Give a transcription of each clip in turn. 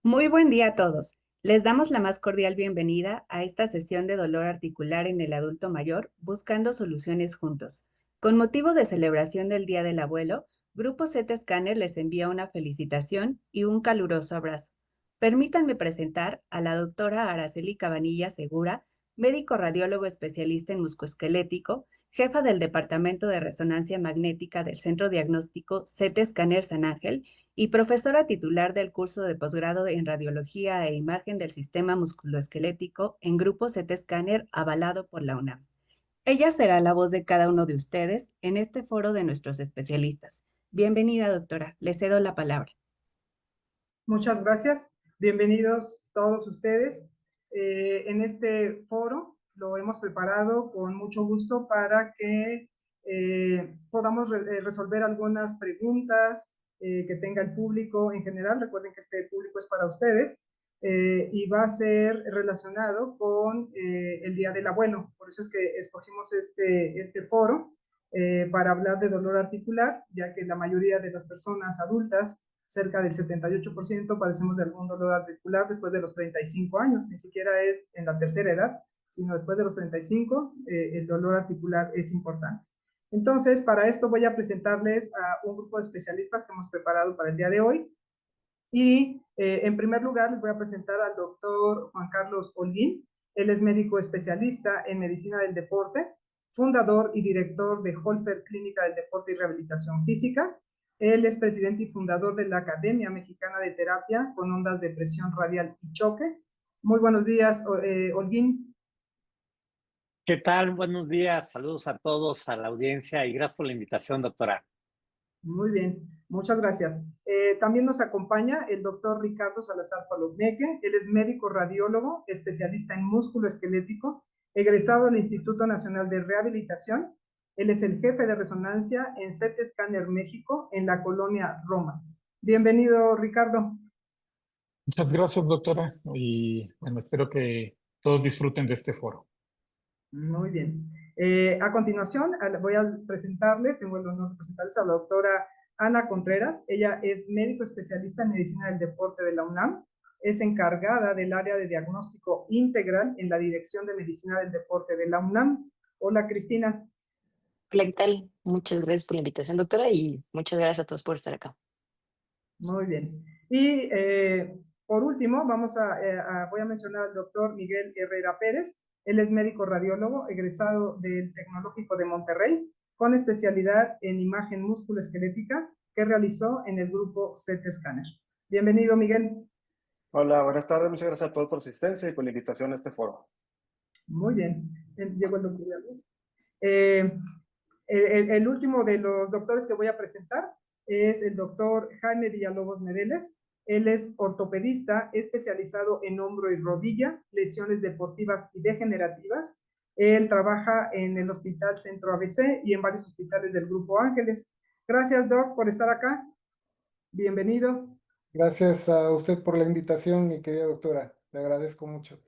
Muy buen día a todos. Les damos la más cordial bienvenida a esta sesión de dolor articular en el adulto mayor, buscando soluciones juntos. Con motivo de celebración del Día del Abuelo, Grupo Z Scanner les envía una felicitación y un caluroso abrazo. Permítanme presentar a la doctora Araceli Cabanilla Segura, médico radiólogo especialista en musculoesquelético, jefa del Departamento de Resonancia Magnética del Centro Diagnóstico Z Scanner San Ángel y profesora titular del curso de posgrado en Radiología e Imagen del Sistema Musculoesquelético en Grupo Z Scanner avalado por la UNAM. Ella será la voz de cada uno de ustedes en este foro de nuestros especialistas. Bienvenida, doctora. Le cedo la palabra. Muchas gracias. Bienvenidos todos ustedes. En este foro lo hemos preparado con mucho gusto para que podamos resolver algunas preguntas que tenga el público en general. Recuerden que este público es para ustedes y va a ser relacionado con el Día del Abuelo. Por eso es que escogimos este foro para hablar de dolor articular, ya que la mayoría de las personas adultas, cerca del 78%, padecemos de algún dolor articular después de los 35 años, ni siquiera es en la tercera edad, sino después de los 35, el dolor articular es importante. Entonces, para esto voy a presentarles a un grupo de especialistas que hemos preparado para el día de hoy. Y en primer lugar les voy a presentar al doctor Juan Carlos Holguín. Él es médico especialista en medicina del deporte, fundador y director de Holfer Clínica del Deporte y Rehabilitación Física. Él es presidente y fundador de la Academia Mexicana de Terapia con Ondas de Presión Radial y Choque. Muy buenos días, Holguín. ¿Qué tal? Buenos días. Saludos a todos, a la audiencia y gracias por la invitación, doctora. Muy bien, muchas gracias. También nos acompaña el doctor Ricardo Salazar Palomeque. Él es médico radiólogo, especialista en músculo esquelético, egresado del Instituto Nacional de Rehabilitación. Él es el jefe de resonancia en CT Scanner México, en la colonia Roma. Bienvenido, Ricardo. Muchas gracias, doctora, y bueno, espero que todos disfruten de este foro. Muy bien. A continuación, voy a presentarles, tengo el honor de presentarles a la doctora Ana Contreras. Ella es médico especialista en medicina del deporte de la UNAM. Es encargada del área de diagnóstico integral en la Dirección de Medicina del Deporte de la UNAM. Hola, Cristina. Hola, ¿qué tal? Muchas gracias por la invitación, doctora, y muchas gracias a todos por estar acá. Muy bien. Y por último, voy a mencionar al doctor Miguel Herrera Pérez. Él es médico radiólogo, egresado del Tecnológico de Monterrey, con especialidad en imagen musculoesquelética, que realizó en el grupo CT Scanner. Bienvenido, Miguel. Hola, buenas tardes. Muchas gracias a todos por su asistencia y por la invitación a este foro. Muy bien. Llegó el doctor. El último de los doctores que voy a presentar es el doctor Jaime Villalobos Medeles. Él es ortopedista especializado en hombro y rodilla, lesiones deportivas y degenerativas. Él trabaja en el Hospital Centro ABC y en varios hospitales del Grupo Ángeles. Gracias, Doc, por estar acá. Bienvenido. Gracias a usted por la invitación, mi querida doctora. Le agradezco mucho.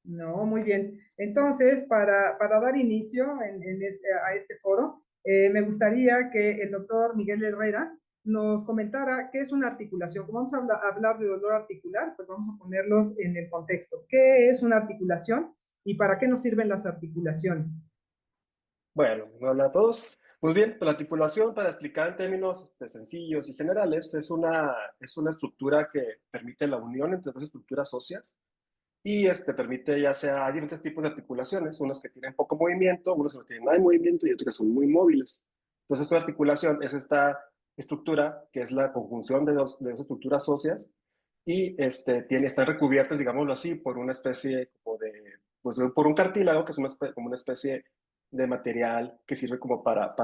No, muy bien. Entonces, para dar inicio a este foro, me gustaría que el doctor Miguel Herrera nos comentara qué es una articulación. Como vamos a hablar de dolor articular, pues vamos a ponerlos en el contexto. ¿Qué es una articulación y para qué nos sirven las articulaciones? Bueno, hola a todos. Muy bien, la articulación, para explicar en términos sencillos y generales, es una estructura que permite la unión entre dos estructuras óseas y permite ya sea hay diferentes tipos de articulaciones, unos que tienen poco movimiento, unos que no tienen nada de movimiento y otros que son muy móviles. Entonces, una articulación es esta estructura que es la conjunción de dos estructuras óseas y están recubiertas, digámoslo así, por una especie como de, pues por un cartílago que es como una especie de material que sirve como para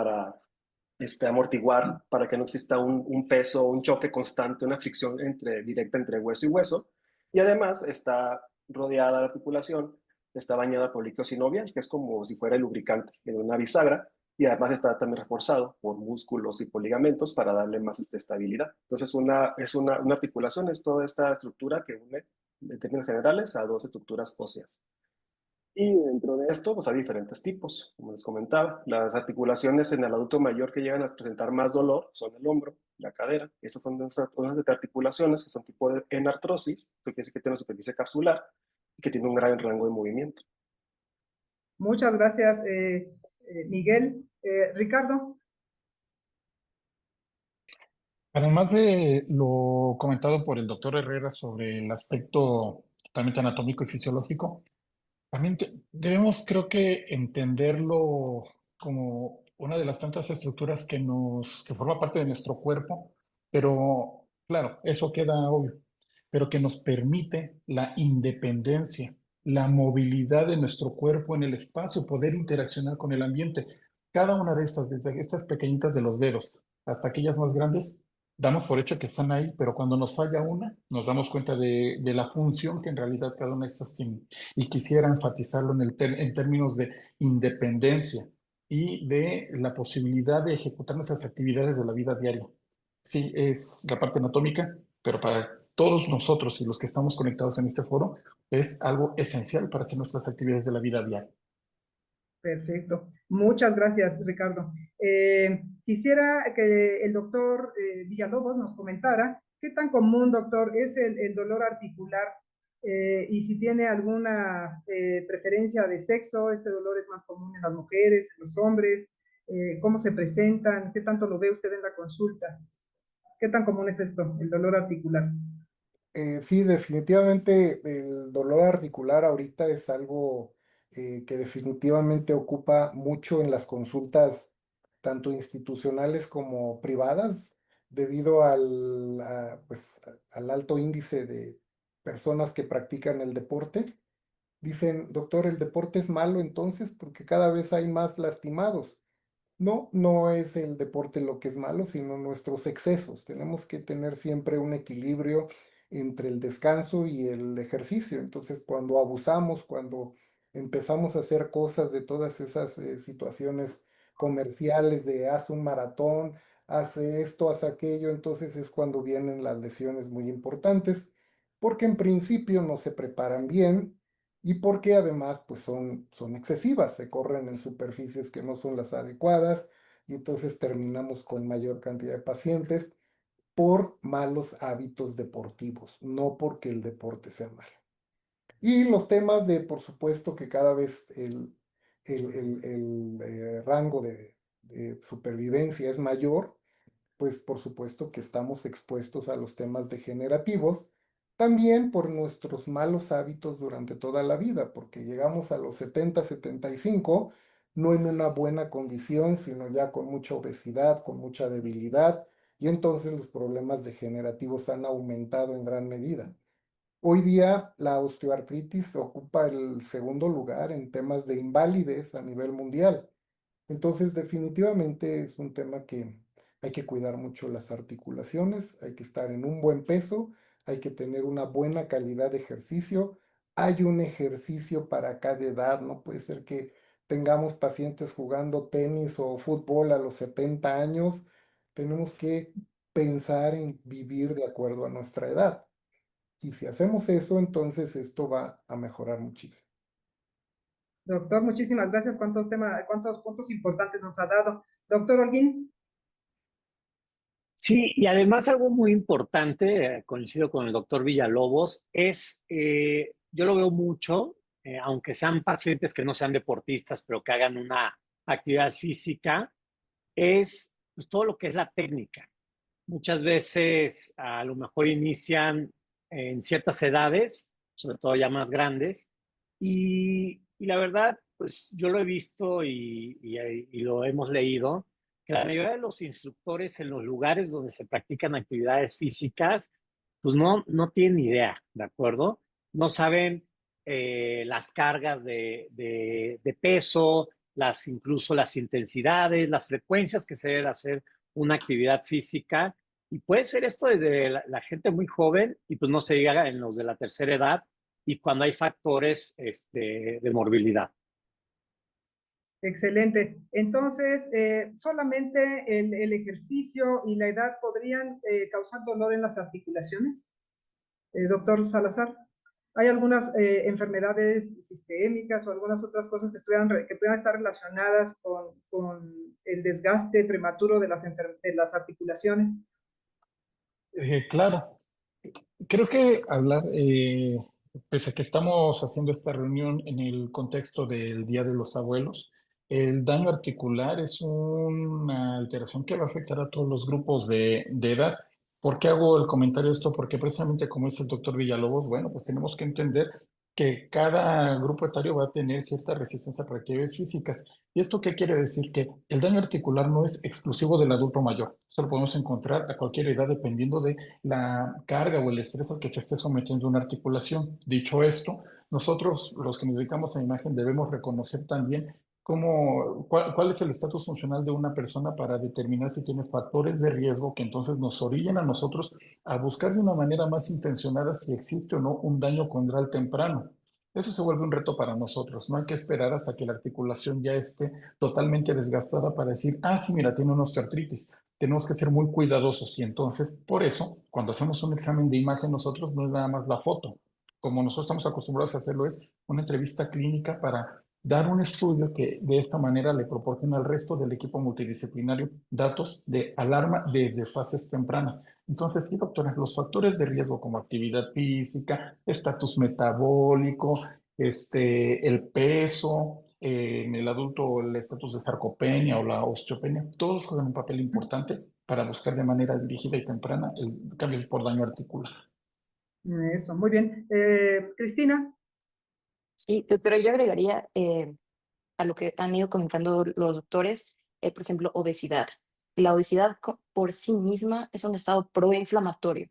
amortiguar, para que no exista un peso, un choque constante, una fricción directa entre hueso y hueso. Y además está rodeada la articulación, está bañada por líquido sinovial, que es como si fuera el lubricante en una bisagra, y además está también reforzado por músculos y por ligamentos para darle más estabilidad. Entonces, una articulación es toda esta estructura que une, en términos generales, a dos estructuras óseas. Y dentro de esto, pues hay diferentes tipos, como les comentaba. Las articulaciones en el adulto mayor que llegan a presentar más dolor son el hombro, la cadera. Estas son unas articulaciones que son tipo de enartrosis. Esto quiere decir que tiene una superficie capsular y que tiene un gran rango de movimiento. Muchas gracias, Miguel. Ricardo. Además de lo comentado por el doctor Herrera sobre el aspecto totalmente anatómico y fisiológico, también debemos, creo que, entenderlo como una de las tantas estructuras que forma parte de nuestro cuerpo, pero claro, eso queda obvio, pero que nos permite la independencia, la movilidad de nuestro cuerpo en el espacio, poder interaccionar con el ambiente. Cada una de estas, desde estas pequeñitas de los dedos hasta aquellas más grandes, damos por hecho que están ahí, pero cuando nos falla una, nos damos cuenta de la función que en realidad cada una de estas tiene. Y quisiera enfatizarlo en términos de independencia y de la posibilidad de ejecutar nuestras actividades de la vida diaria. Sí, es la parte anatómica, pero para todos nosotros y los que estamos conectados en este foro, es algo esencial para hacer nuestras actividades de la vida diaria. Perfecto. Muchas gracias, Ricardo. Quisiera que el doctor Villalobos nos comentara qué tan común, doctor, es el dolor articular y si tiene alguna preferencia de sexo. Este dolor es más común en las mujeres, en los hombres. ¿Cómo se presentan? ¿Qué tanto lo ve usted en la consulta? ¿Qué tan común es esto, el dolor articular? Sí, definitivamente el dolor articular ahorita es algo que definitivamente ocupa mucho en las consultas, tanto institucionales como privadas, debido al alto índice de personas que practican el deporte. Dicen, doctor, el deporte es malo entonces porque cada vez hay más lastimados. No, no es el deporte lo que es malo, sino nuestros excesos. Tenemos que tener siempre un equilibrio entre el descanso y el ejercicio. Entonces, cuando abusamos, cuando empezamos a hacer cosas de todas esas situaciones comerciales de haz un maratón, hace esto, haz aquello, entonces es cuando vienen las lesiones muy importantes, porque en principio no se preparan bien y porque además pues son excesivas, se corren en superficies que no son las adecuadas y entonces terminamos con mayor cantidad de pacientes por malos hábitos deportivos, no porque el deporte sea malo. Y los temas de, por supuesto, que cada vez el rango de supervivencia es mayor, pues por supuesto que estamos expuestos a los temas degenerativos, también por nuestros malos hábitos durante toda la vida, porque llegamos a los 70, 75, no en una buena condición, sino ya con mucha obesidad, con mucha debilidad, y entonces los problemas degenerativos han aumentado en gran medida. Hoy día la osteoartritis ocupa el segundo lugar en temas de invalidez a nivel mundial. Entonces, definitivamente es un tema que hay que cuidar mucho las articulaciones, hay que estar en un buen peso, hay que tener una buena calidad de ejercicio. Hay un ejercicio para cada edad, no puede ser que tengamos pacientes jugando tenis o fútbol a los 70 años. Tenemos que pensar en vivir de acuerdo a nuestra edad. Y si hacemos eso, entonces esto va a mejorar muchísimo. Doctor, muchísimas gracias. ¿Cuántos puntos importantes nos ha dado? Doctor Holguín. Sí, y además algo muy importante, coincido con el doctor Villalobos, yo lo veo mucho, aunque sean pacientes que no sean deportistas, pero que hagan una actividad física, es pues, todo lo que es la técnica. Muchas veces a lo mejor inician en ciertas edades, sobre todo ya más grandes, y la verdad, pues yo lo he visto y lo hemos leído, que la mayoría de los instructores en los lugares donde se practican actividades físicas, pues no tienen idea, ¿de acuerdo? No saben las cargas de peso, incluso las intensidades, las frecuencias que se deben hacer una actividad física. Y puede ser esto desde la gente muy joven y pues no se diga en los de la tercera edad y cuando hay factores de morbilidad. Excelente. Entonces, ¿solamente el ejercicio y la edad podrían causar dolor en las articulaciones? Doctor Salazar. Hay algunas enfermedades sistémicas o algunas otras cosas que pudieran estar relacionadas con el desgaste prematuro de las articulaciones. Claro, creo que hablar, pese a que estamos haciendo esta reunión en el contexto del Día de los Abuelos, el daño articular es una alteración que va a afectar a todos los grupos de edad. ¿Por qué hago el comentario de esto? Porque precisamente como dice el doctor Villalobos, bueno, pues tenemos que entender que cada grupo etario va a tener cierta resistencia para actividades físicas. ¿Y esto qué quiere decir? Que el daño articular no es exclusivo del adulto mayor. Esto lo podemos encontrar a cualquier edad dependiendo de la carga o el estrés al que se esté sometiendo una articulación. Dicho esto, nosotros, los que nos dedicamos a la imagen, debemos reconocer también cuál es el estatus funcional de una persona para determinar si tiene factores de riesgo que entonces nos orillen a nosotros a buscar de una manera más intencionada si existe o no un daño condral temprano. Eso se vuelve un reto para nosotros. No hay que esperar hasta que la articulación ya esté totalmente desgastada para decir, ah, sí, mira, tiene una osteoartritis. Tenemos que ser muy cuidadosos y entonces, por eso, cuando hacemos un examen de imagen, nosotros no es nada más la foto. Como nosotros estamos acostumbrados a hacerlo, es una entrevista clínica para dar un estudio que de esta manera le proporciona al resto del equipo multidisciplinario datos de alarma desde fases tempranas. Entonces, sí, doctora, los factores de riesgo como actividad física, estatus metabólico, el peso, en el adulto el estatus de sarcopenia o la osteopenia, todos juegan un papel importante para buscar de manera dirigida y temprana el cambio por daño articular. Eso, muy bien. Cristina. Sí, pero yo agregaría a lo que han ido comentando los doctores, por ejemplo, obesidad. La obesidad por sí misma es un estado proinflamatorio.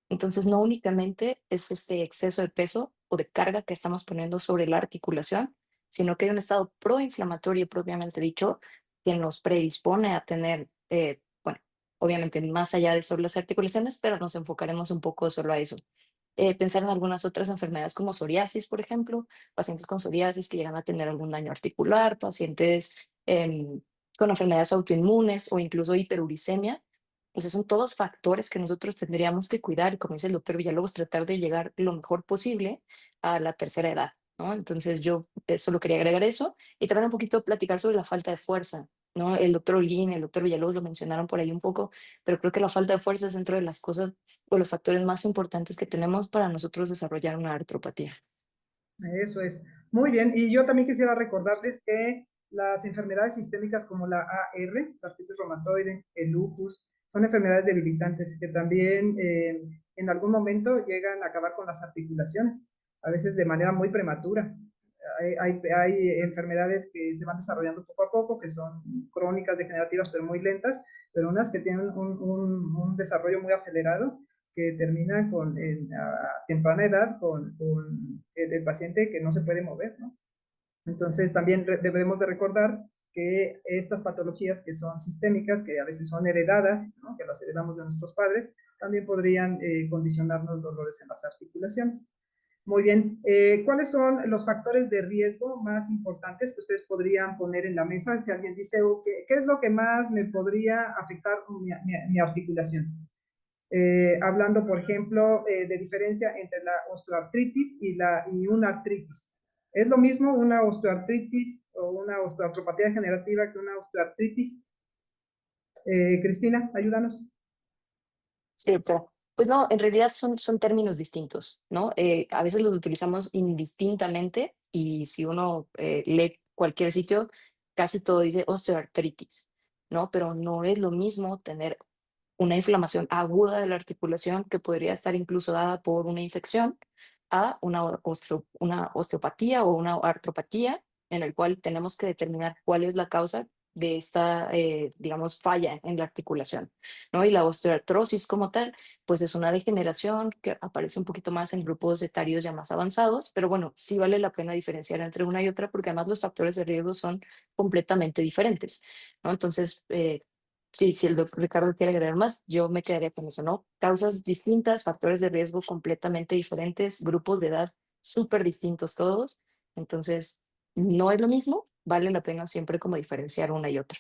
Entonces, no únicamente es este exceso de peso o de carga que estamos poniendo sobre la articulación, sino que hay un estado proinflamatorio propiamente dicho que nos predispone a tener, bueno, obviamente más allá de solo las articulaciones, pero nos enfocaremos un poco solo a eso. Pensar en algunas otras enfermedades como psoriasis, por ejemplo, pacientes con psoriasis que llegan a tener algún daño articular, pacientes con enfermedades autoinmunes o incluso hiperuricemia. Pues son todos factores que nosotros tendríamos que cuidar y, como dice el doctor Villalobos, tratar de llegar lo mejor posible a la tercera edad, ¿no? Entonces yo solo quería agregar eso y también un poquito platicar sobre la falta de fuerza, ¿no? El doctor Holguín, el doctor Villalobos lo mencionaron por ahí un poco, pero creo que la falta de fuerza es dentro de las cosas o los factores más importantes que tenemos para nosotros desarrollar una artropatía. Eso es. Muy bien. Y yo también quisiera recordarles que las enfermedades sistémicas como la AR, la artritis reumatoide, el lupus, son enfermedades debilitantes que también en algún momento llegan a acabar con las articulaciones, a veces de manera muy prematura. Hay enfermedades que se van desarrollando poco a poco, que son crónicas, degenerativas, pero muy lentas, pero unas que tienen un desarrollo muy acelerado que termina a temprana edad con el paciente que no se puede mover, ¿no? Entonces también debemos de recordar que estas patologías que son sistémicas, que a veces son heredadas, ¿no? Que las heredamos de nuestros padres, también podrían condicionarnos dolores en las articulaciones. Muy bien. ¿Cuáles son los factores de riesgo más importantes que ustedes podrían poner en la mesa? Si alguien dice, ¿qué es lo que más me podría afectar mi articulación? Hablando, por ejemplo, de diferencia entre la osteoartritis y una artritis. ¿Es lo mismo una osteoartritis o una osteoartropatía degenerativa que una osteoartritis? Cristina, ayúdanos. Sí, doctora. Pues no, en realidad son términos distintos, ¿no? A veces los utilizamos indistintamente y si uno lee cualquier sitio, casi todo dice osteoartritis, ¿no? Pero no es lo mismo tener una inflamación aguda de la articulación que podría estar incluso dada por una infección a una osteopatía o una artropatía en el cual tenemos que determinar cuál es la causa de esta, digamos, falla en la articulación, ¿no? Y la osteoartrosis como tal, pues es una degeneración que aparece un poquito más en grupos etarios ya más avanzados, pero bueno, sí vale la pena diferenciar entre una y otra porque además los factores de riesgo son completamente diferentes, ¿no? Entonces, sí, si el doctor Ricardo quiere agregar más, yo me quedaría con eso, ¿no? Causas distintas, factores de riesgo completamente diferentes, grupos de edad súper distintos todos, entonces no es lo mismo, vale la pena siempre como diferenciar una y otra.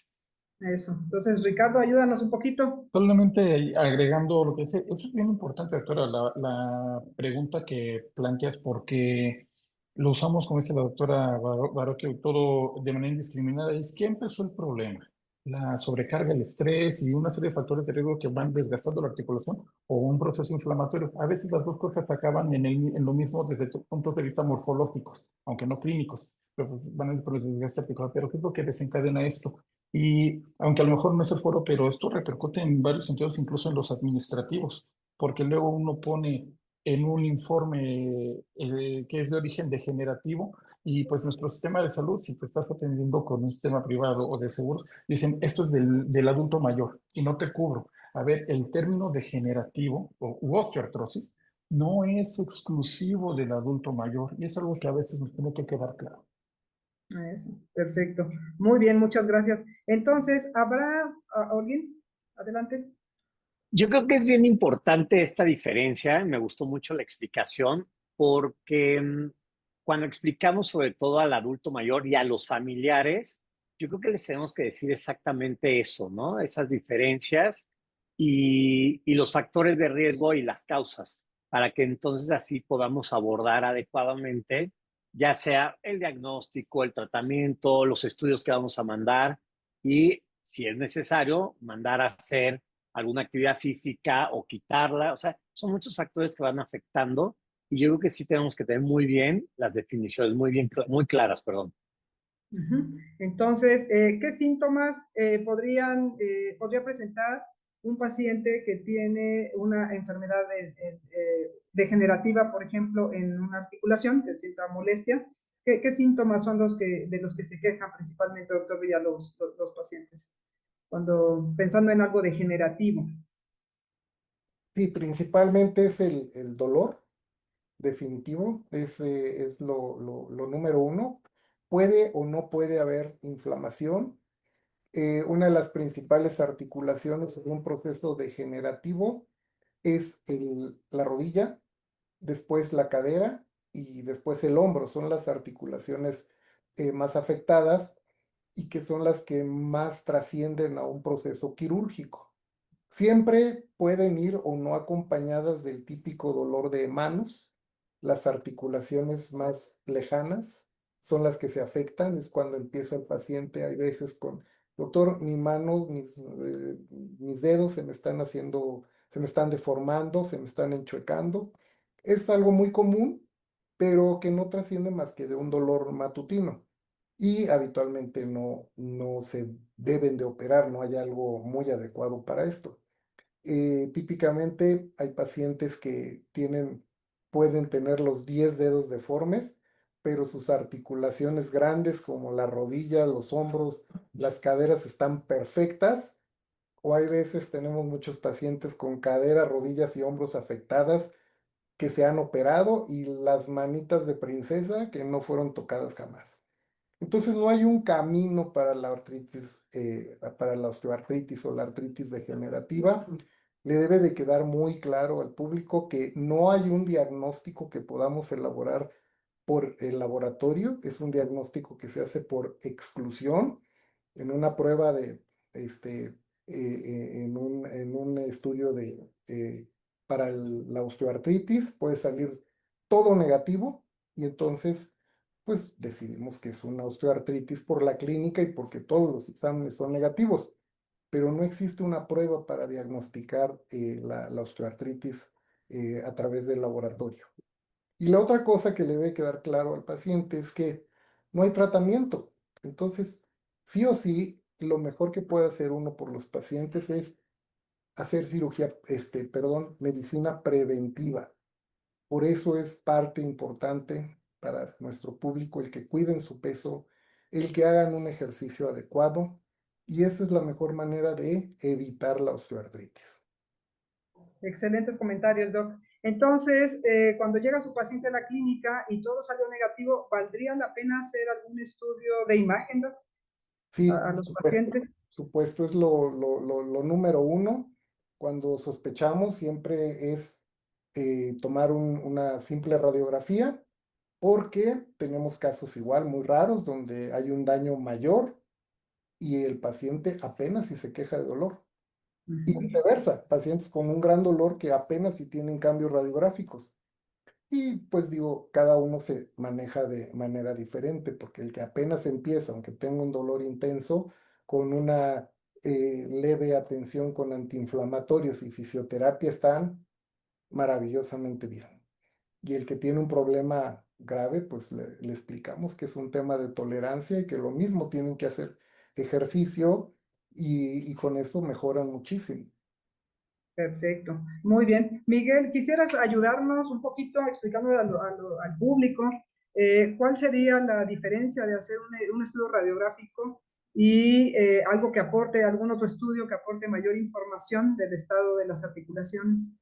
Eso. Entonces, Ricardo, ayúdanos un poquito. Solamente agregando lo que dice, eso es bien importante, doctora, la pregunta que planteas, porque lo usamos, como dice la doctora Baroque, todo de manera indiscriminada. ¿Es qué empezó el problema? La sobrecarga, el estrés y una serie de factores de riesgo que van desgastando la articulación o un proceso inflamatorio. A veces las dos cosas acaban en lo mismo desde puntos de vista morfológicos, aunque no clínicos, pero van a ir por el desgaste articular. Pero ¿qué es lo que desencadena esto? Y aunque a lo mejor no es el foro, pero esto repercute en varios sentidos, incluso en los administrativos, porque luego uno pone en un informe que es de origen degenerativo y pues nuestro sistema de salud, si te estás atendiendo con un sistema privado o de seguros, dicen esto es del adulto mayor y no te cubro. A ver, el término degenerativo u osteoartrosis no es exclusivo del adulto mayor y es algo que a veces nos tiene que quedar claro. Eso, perfecto. Muy bien, muchas gracias. Entonces, ¿habrá alguien? Adelante. Yo creo que es bien importante esta diferencia, me gustó mucho la explicación, porque cuando explicamos sobre todo al adulto mayor y a los familiares, yo creo que les tenemos que decir exactamente eso, ¿no? Esas diferencias y los factores de riesgo y las causas, para que entonces así podamos abordar adecuadamente, ya sea el diagnóstico, el tratamiento, los estudios que vamos a mandar y, si es necesario, mandar a hacer alguna actividad física o quitarla. O sea, son muchos factores que van afectando y yo creo que sí tenemos que tener muy bien las definiciones, muy claras, perdón. Entonces, ¿qué síntomas podría presentar un paciente que tiene una enfermedad degenerativa, por ejemplo, en una articulación, que sienta molestia? ¿Qué síntomas son de los que se quejan principalmente, doctor Villalobos, los pacientes, cuando pensando en algo degenerativo? Sí, principalmente es el dolor definitivo, es lo número uno. Puede o no puede haber inflamación. Una de las principales articulaciones en un proceso degenerativo es la rodilla, después la cadera y después el hombro. Son las articulaciones más afectadas y que son las que más trascienden a un proceso quirúrgico. Siempre pueden ir o no acompañadas del típico dolor de manos. Las articulaciones más lejanas son las que se afectan. Es cuando empieza el paciente, hay veces con, doctor, mi mano, mis dedos se me están deformando, se me están enchuecando. Es algo muy común, pero que no trasciende más que de un dolor matutino. Y habitualmente no se deben de operar, no hay algo muy adecuado para esto. Típicamente hay pacientes que pueden tener los 10 dedos deformes, pero sus articulaciones grandes como la rodilla, los hombros, las caderas están perfectas. O hay veces tenemos muchos pacientes con cadera, rodillas y hombros afectadas que se han operado y las manitas de princesa que no fueron tocadas jamás. Entonces no hay un camino para la artritis, para la osteoartritis o la artritis degenerativa. Le debe de quedar muy claro al público que no hay un diagnóstico que podamos elaborar por el laboratorio. Es un diagnóstico que se hace por exclusión en una prueba en un estudio para la osteoartritis. Puede salir todo negativo y entonces pues decidimos que es una osteoartritis por la clínica y porque todos los exámenes son negativos, pero no existe una prueba para diagnosticar la osteoartritis a través del laboratorio. Y la otra cosa que le debe quedar claro al paciente es que no hay tratamiento. Entonces, sí o sí, lo mejor que puede hacer uno por los pacientes es hacer medicina preventiva. Por eso es parte importante para nuestro público el que cuiden su peso, el que hagan un ejercicio adecuado, y esa es la mejor manera de evitar la osteoartritis. Excelentes comentarios, Doc. Entonces, cuando llega su paciente a la clínica y todo salió negativo, ¿valdría la pena hacer algún estudio de imagen, Doc, Sí, a por los supuesto. pacientes? Supuesto es lo número uno. Cuando sospechamos siempre es tomar una simple radiografía, porque tenemos casos igual muy raros donde hay un daño mayor y el paciente apenas si se queja de dolor. Y Ujú. viceversa, pacientes con un gran dolor que apenas si tienen cambios radiográficos. Y pues digo, cada uno se maneja de manera diferente, porque el que apenas empieza, aunque tenga un dolor intenso, con una leve atención con antiinflamatorios y fisioterapia están maravillosamente bien. Y el que tiene un problema grave, pues le explicamos que es un tema de tolerancia y que lo mismo tienen que hacer ejercicio y con eso mejoran muchísimo. Perfecto, muy bien. Miguel, ¿quisieras ayudarnos un poquito explicando al público cuál sería la diferencia de hacer un estudio radiográfico y algo que aporte, algún otro estudio que aporte mayor información del estado de las articulaciones?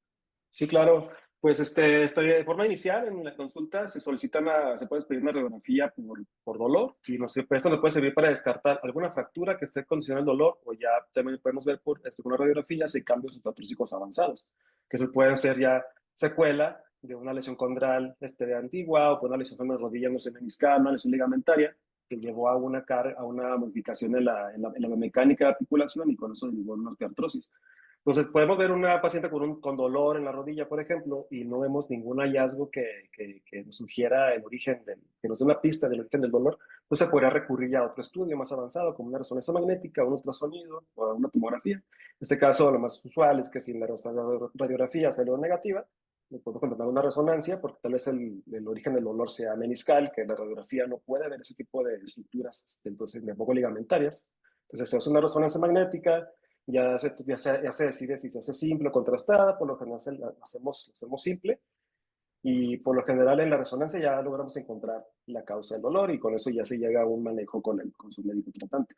Sí, claro. Pues de forma inicial en la consulta se puede pedir una radiografía por dolor y esto nos puede servir para descartar alguna fractura que esté condicionando el dolor, o ya también podemos ver con una radiografía si hay cambios artrúsicos avanzados, que eso pueden ser ya secuela de una lesión condral antigua, o por una lesión de rodilla, no sé, meniscal, una lesión ligamentaria que llevó a a una modificación en la mecánica de articulación, y con eso derivó en una osteoartrosis. Entonces, podemos ver una paciente con dolor en la rodilla, por ejemplo, y no vemos ningún hallazgo que nos sugiera el origen, que nos dé una pista del origen del dolor. Pues se podría recurrir ya a otro estudio más avanzado, como una resonancia magnética, un ultrasonido o una tomografía. En este caso, lo más usual es que si la radiografía salió negativa, le podemos contratar una resonancia, porque tal vez el origen del dolor sea meniscal, que la radiografía no puede ver ese tipo de estructuras, entonces, tampoco ligamentarias. Entonces, se hace una resonancia magnética, ya se decide si se hace simple o contrastada. Por lo general hacemos simple, y por lo general en la resonancia ya logramos encontrar la causa del dolor, y con eso ya se llega a un manejo con su médico tratante.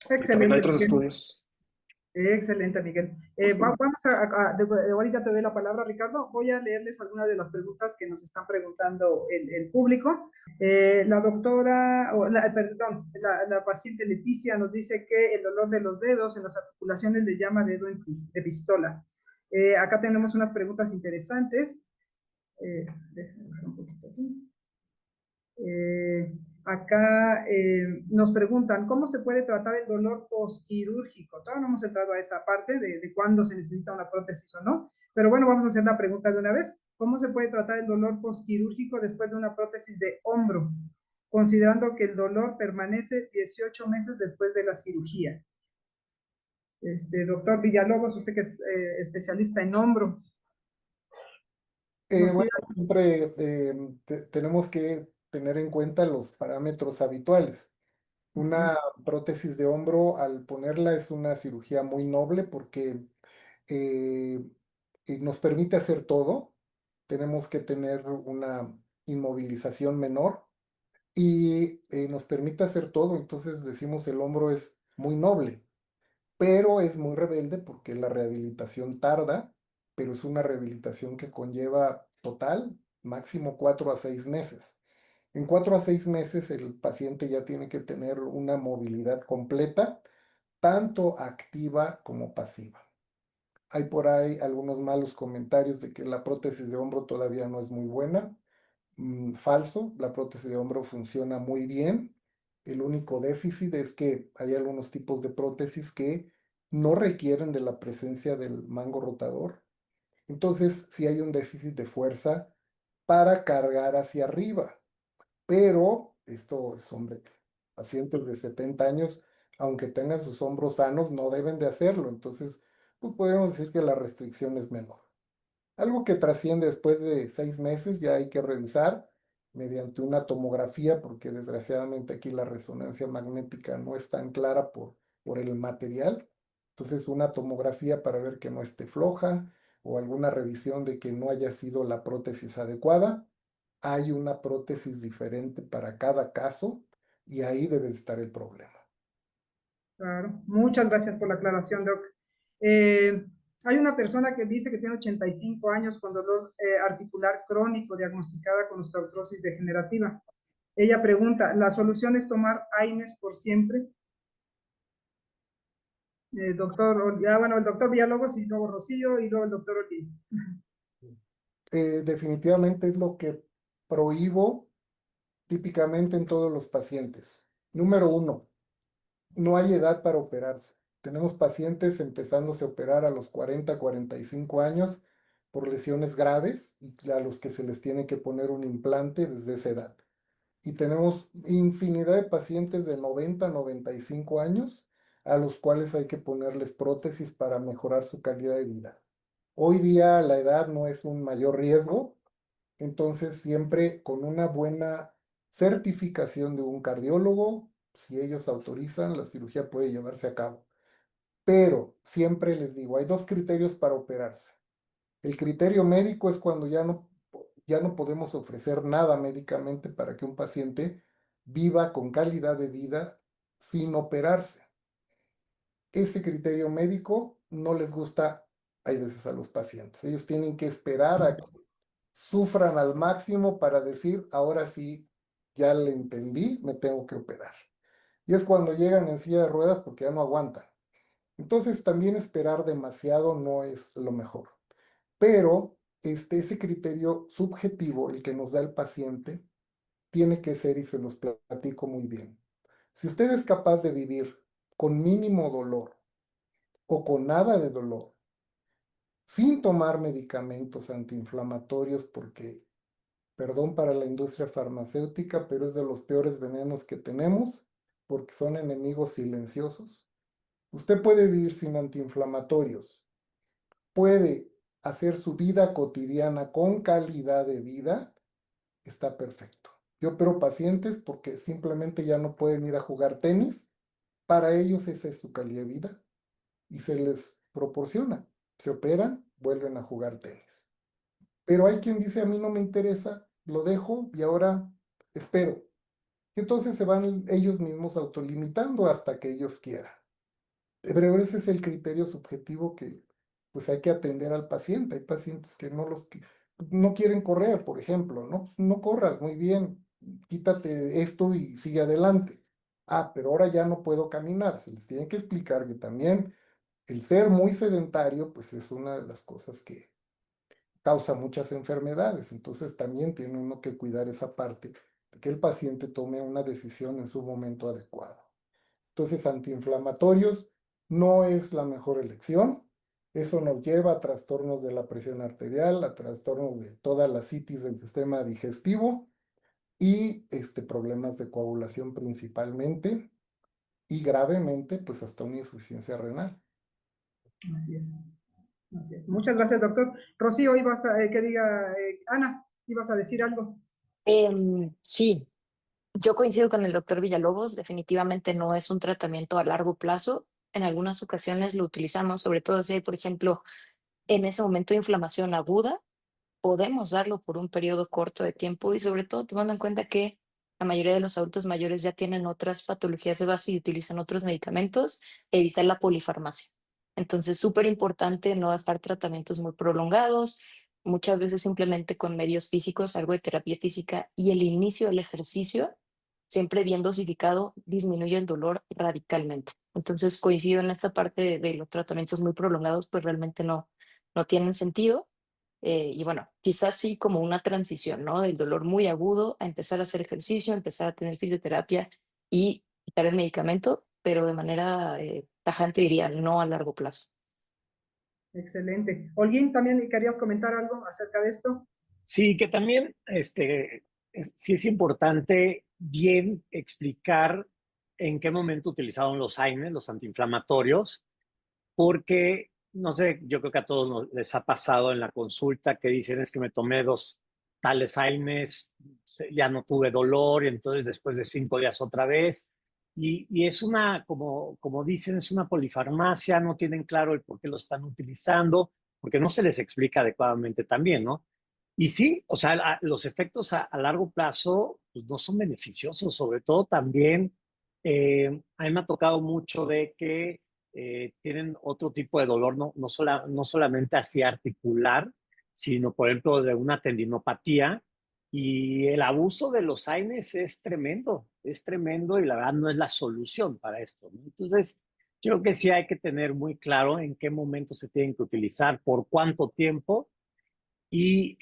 Y también hay Excelente, otros Miguel. estudios. Excelente, Miguel. Vamos ahorita te doy la palabra, Ricardo. Voy a leerles algunas de las preguntas que nos están preguntando el público. La doctora, perdón, la paciente Leticia nos dice que el dolor de los dedos en las articulaciones le llama dedo de pistola. Acá tenemos unas preguntas interesantes. Déjenme bajar un poquito aquí. Acá nos preguntan, ¿cómo se puede tratar el dolor postquirúrgico? Todavía no hemos entrado a esa parte de cuándo se necesita una prótesis o no, pero bueno, vamos a hacer la pregunta de una vez. ¿Cómo se puede tratar el dolor postquirúrgico después de una prótesis de hombro, considerando que el dolor permanece 18 meses después de la cirugía? Doctor Villalobos, usted que es especialista en hombro. Bueno, siempre tenemos que tener en cuenta los parámetros habituales. Una prótesis de hombro, al ponerla, es una cirugía muy noble porque eh, nos permite hacer todo. Tenemos que tener una inmovilización menor y nos permite hacer todo. Entonces decimos el hombro es muy noble, pero es muy rebelde porque la rehabilitación tarda, pero es una rehabilitación que conlleva total máximo 4 a 6 meses. En 4 a 6 meses el paciente ya tiene que tener una movilidad completa, tanto activa como pasiva. Hay por ahí algunos malos comentarios de que la prótesis de hombro todavía no es muy buena. Falso, la prótesis de hombro funciona muy bien. El único déficit es que hay algunos tipos de prótesis que no requieren de la presencia del mango rotador. Entonces, sí hay un déficit de fuerza para cargar hacia arriba. Pero esto es, hombre, pacientes de 70 años, aunque tengan sus hombros sanos, no deben de hacerlo. Entonces, pues podríamos decir que la restricción es menor. Algo que trasciende después de 6 meses ya hay que revisar mediante una tomografía, porque desgraciadamente aquí la resonancia magnética no es tan clara por el material. Entonces, una tomografía para ver que no esté floja, o alguna revisión de que no haya sido la prótesis adecuada. Hay una prótesis diferente para cada caso y ahí debe estar el problema. Claro, muchas gracias por la aclaración, Doc. Hay una persona que dice que tiene 85 años con dolor articular crónico diagnosticada con osteoartrosis degenerativa. Ella pregunta, ¿la solución es tomar AINES por siempre? Bueno, el doctor Villalobos y luego Rocío y luego el doctor Olí. Definitivamente es lo que prohíbo típicamente en todos los pacientes. Número 1, no hay edad para operarse. Tenemos pacientes empezándose a operar a los 40, 45 años por lesiones graves y a los que se les tiene que poner un implante desde esa edad. Y tenemos infinidad de pacientes de 90, 95 años a los cuales hay que ponerles prótesis para mejorar su calidad de vida. Hoy día la edad no es un mayor riesgo, entonces siempre con una buena certificación de un cardiólogo, si ellos autorizan, la cirugía puede llevarse a cabo. Pero siempre les digo, hay dos criterios para operarse. El criterio médico es cuando ya no podemos ofrecer nada médicamente para que un paciente viva con calidad de vida sin operarse. Ese criterio médico no les gusta, hay veces, a los pacientes. Ellos tienen que esperar a que sufran al máximo para decir, ahora sí, ya le entendí, me tengo que operar. Y es cuando llegan en silla de ruedas porque ya no aguantan. Entonces también esperar demasiado no es lo mejor. Pero ese criterio subjetivo, el que nos da el paciente, tiene que ser, y se los platico muy bien. Si usted es capaz de vivir con mínimo dolor o con nada de dolor, sin tomar medicamentos antiinflamatorios, porque, perdón para la industria farmacéutica, pero es de los peores venenos que tenemos, porque son enemigos silenciosos. Usted puede vivir sin antiinflamatorios, puede hacer su vida cotidiana con calidad de vida, está perfecto. Yo opero pacientes porque simplemente ya no pueden ir a jugar tenis. Para ellos esa es su calidad de vida y se les proporciona. Se operan, vuelven a jugar tenis. Pero hay quien dice, a mí no me interesa, lo dejo y ahora espero. Y entonces se van ellos mismos autolimitando hasta que ellos quieran. Pero ese es el criterio subjetivo que pues hay que atender al paciente. Hay pacientes que no quieren correr, por ejemplo, ¿no? No corras, muy bien, quítate esto y sigue adelante. Ah, pero ahora ya no puedo caminar. Se les tiene que explicar que también el ser muy sedentario, pues es una de las cosas que causa muchas enfermedades. Entonces también tiene uno que cuidar esa parte de que el paciente tome una decisión en su momento adecuado. Entonces, antiinflamatorios no es la mejor elección. Eso nos lleva a trastornos de la presión arterial, a trastornos de toda la citis del sistema digestivo y problemas de coagulación principalmente y gravemente, pues hasta una insuficiencia renal. Así es. Así es. Muchas gracias, doctor. Rocío, ibas a que diga, Ana, ibas a decir algo. Sí, yo coincido con el doctor Villalobos, definitivamente no es un tratamiento a largo plazo. En algunas ocasiones lo utilizamos, sobre todo si hay, por ejemplo, en ese momento de inflamación aguda, podemos darlo por un periodo corto de tiempo y sobre todo tomando en cuenta que la mayoría de los adultos mayores ya tienen otras patologías de base y utilizan otros medicamentos, evitar la polifarmacia. Entonces, súper importante no dejar tratamientos muy prolongados, muchas veces simplemente con medios físicos, algo de terapia física y el inicio del ejercicio, siempre bien dosificado, disminuye el dolor radicalmente. Entonces, coincido en esta parte de los tratamientos muy prolongados, pues realmente no tienen sentido. Y bueno, quizás sí como una transición, ¿no? Del dolor muy agudo a empezar a hacer ejercicio, empezar a tener fisioterapia y quitar el medicamento, pero de manera tajante diría no a largo plazo. Excelente. Olguín, ¿también querías comentar algo acerca de esto? Sí, que también sí es importante bien explicar en qué momento utilizaron los AINES, los antiinflamatorios, porque, no sé, yo creo que a todos les ha pasado en la consulta que dicen es que me tomé 2 tales AINES, ya no tuve dolor y entonces después de 5 días otra vez. Y es como dicen, es una polifarmacia, no tienen claro el por qué lo están utilizando, porque no se les explica adecuadamente también, ¿no? Y sí, o sea, los efectos a largo plazo pues, no son beneficiosos, sobre todo también, a mí me ha tocado mucho de que tienen otro tipo de dolor, no solamente así articular, sino por ejemplo de una tendinopatía. Y el abuso de los AINES es tremendo y la verdad no es la solución para esto, ¿no? Entonces, yo creo que sí hay que tener muy claro en qué momento se tienen que utilizar, por cuánto tiempo y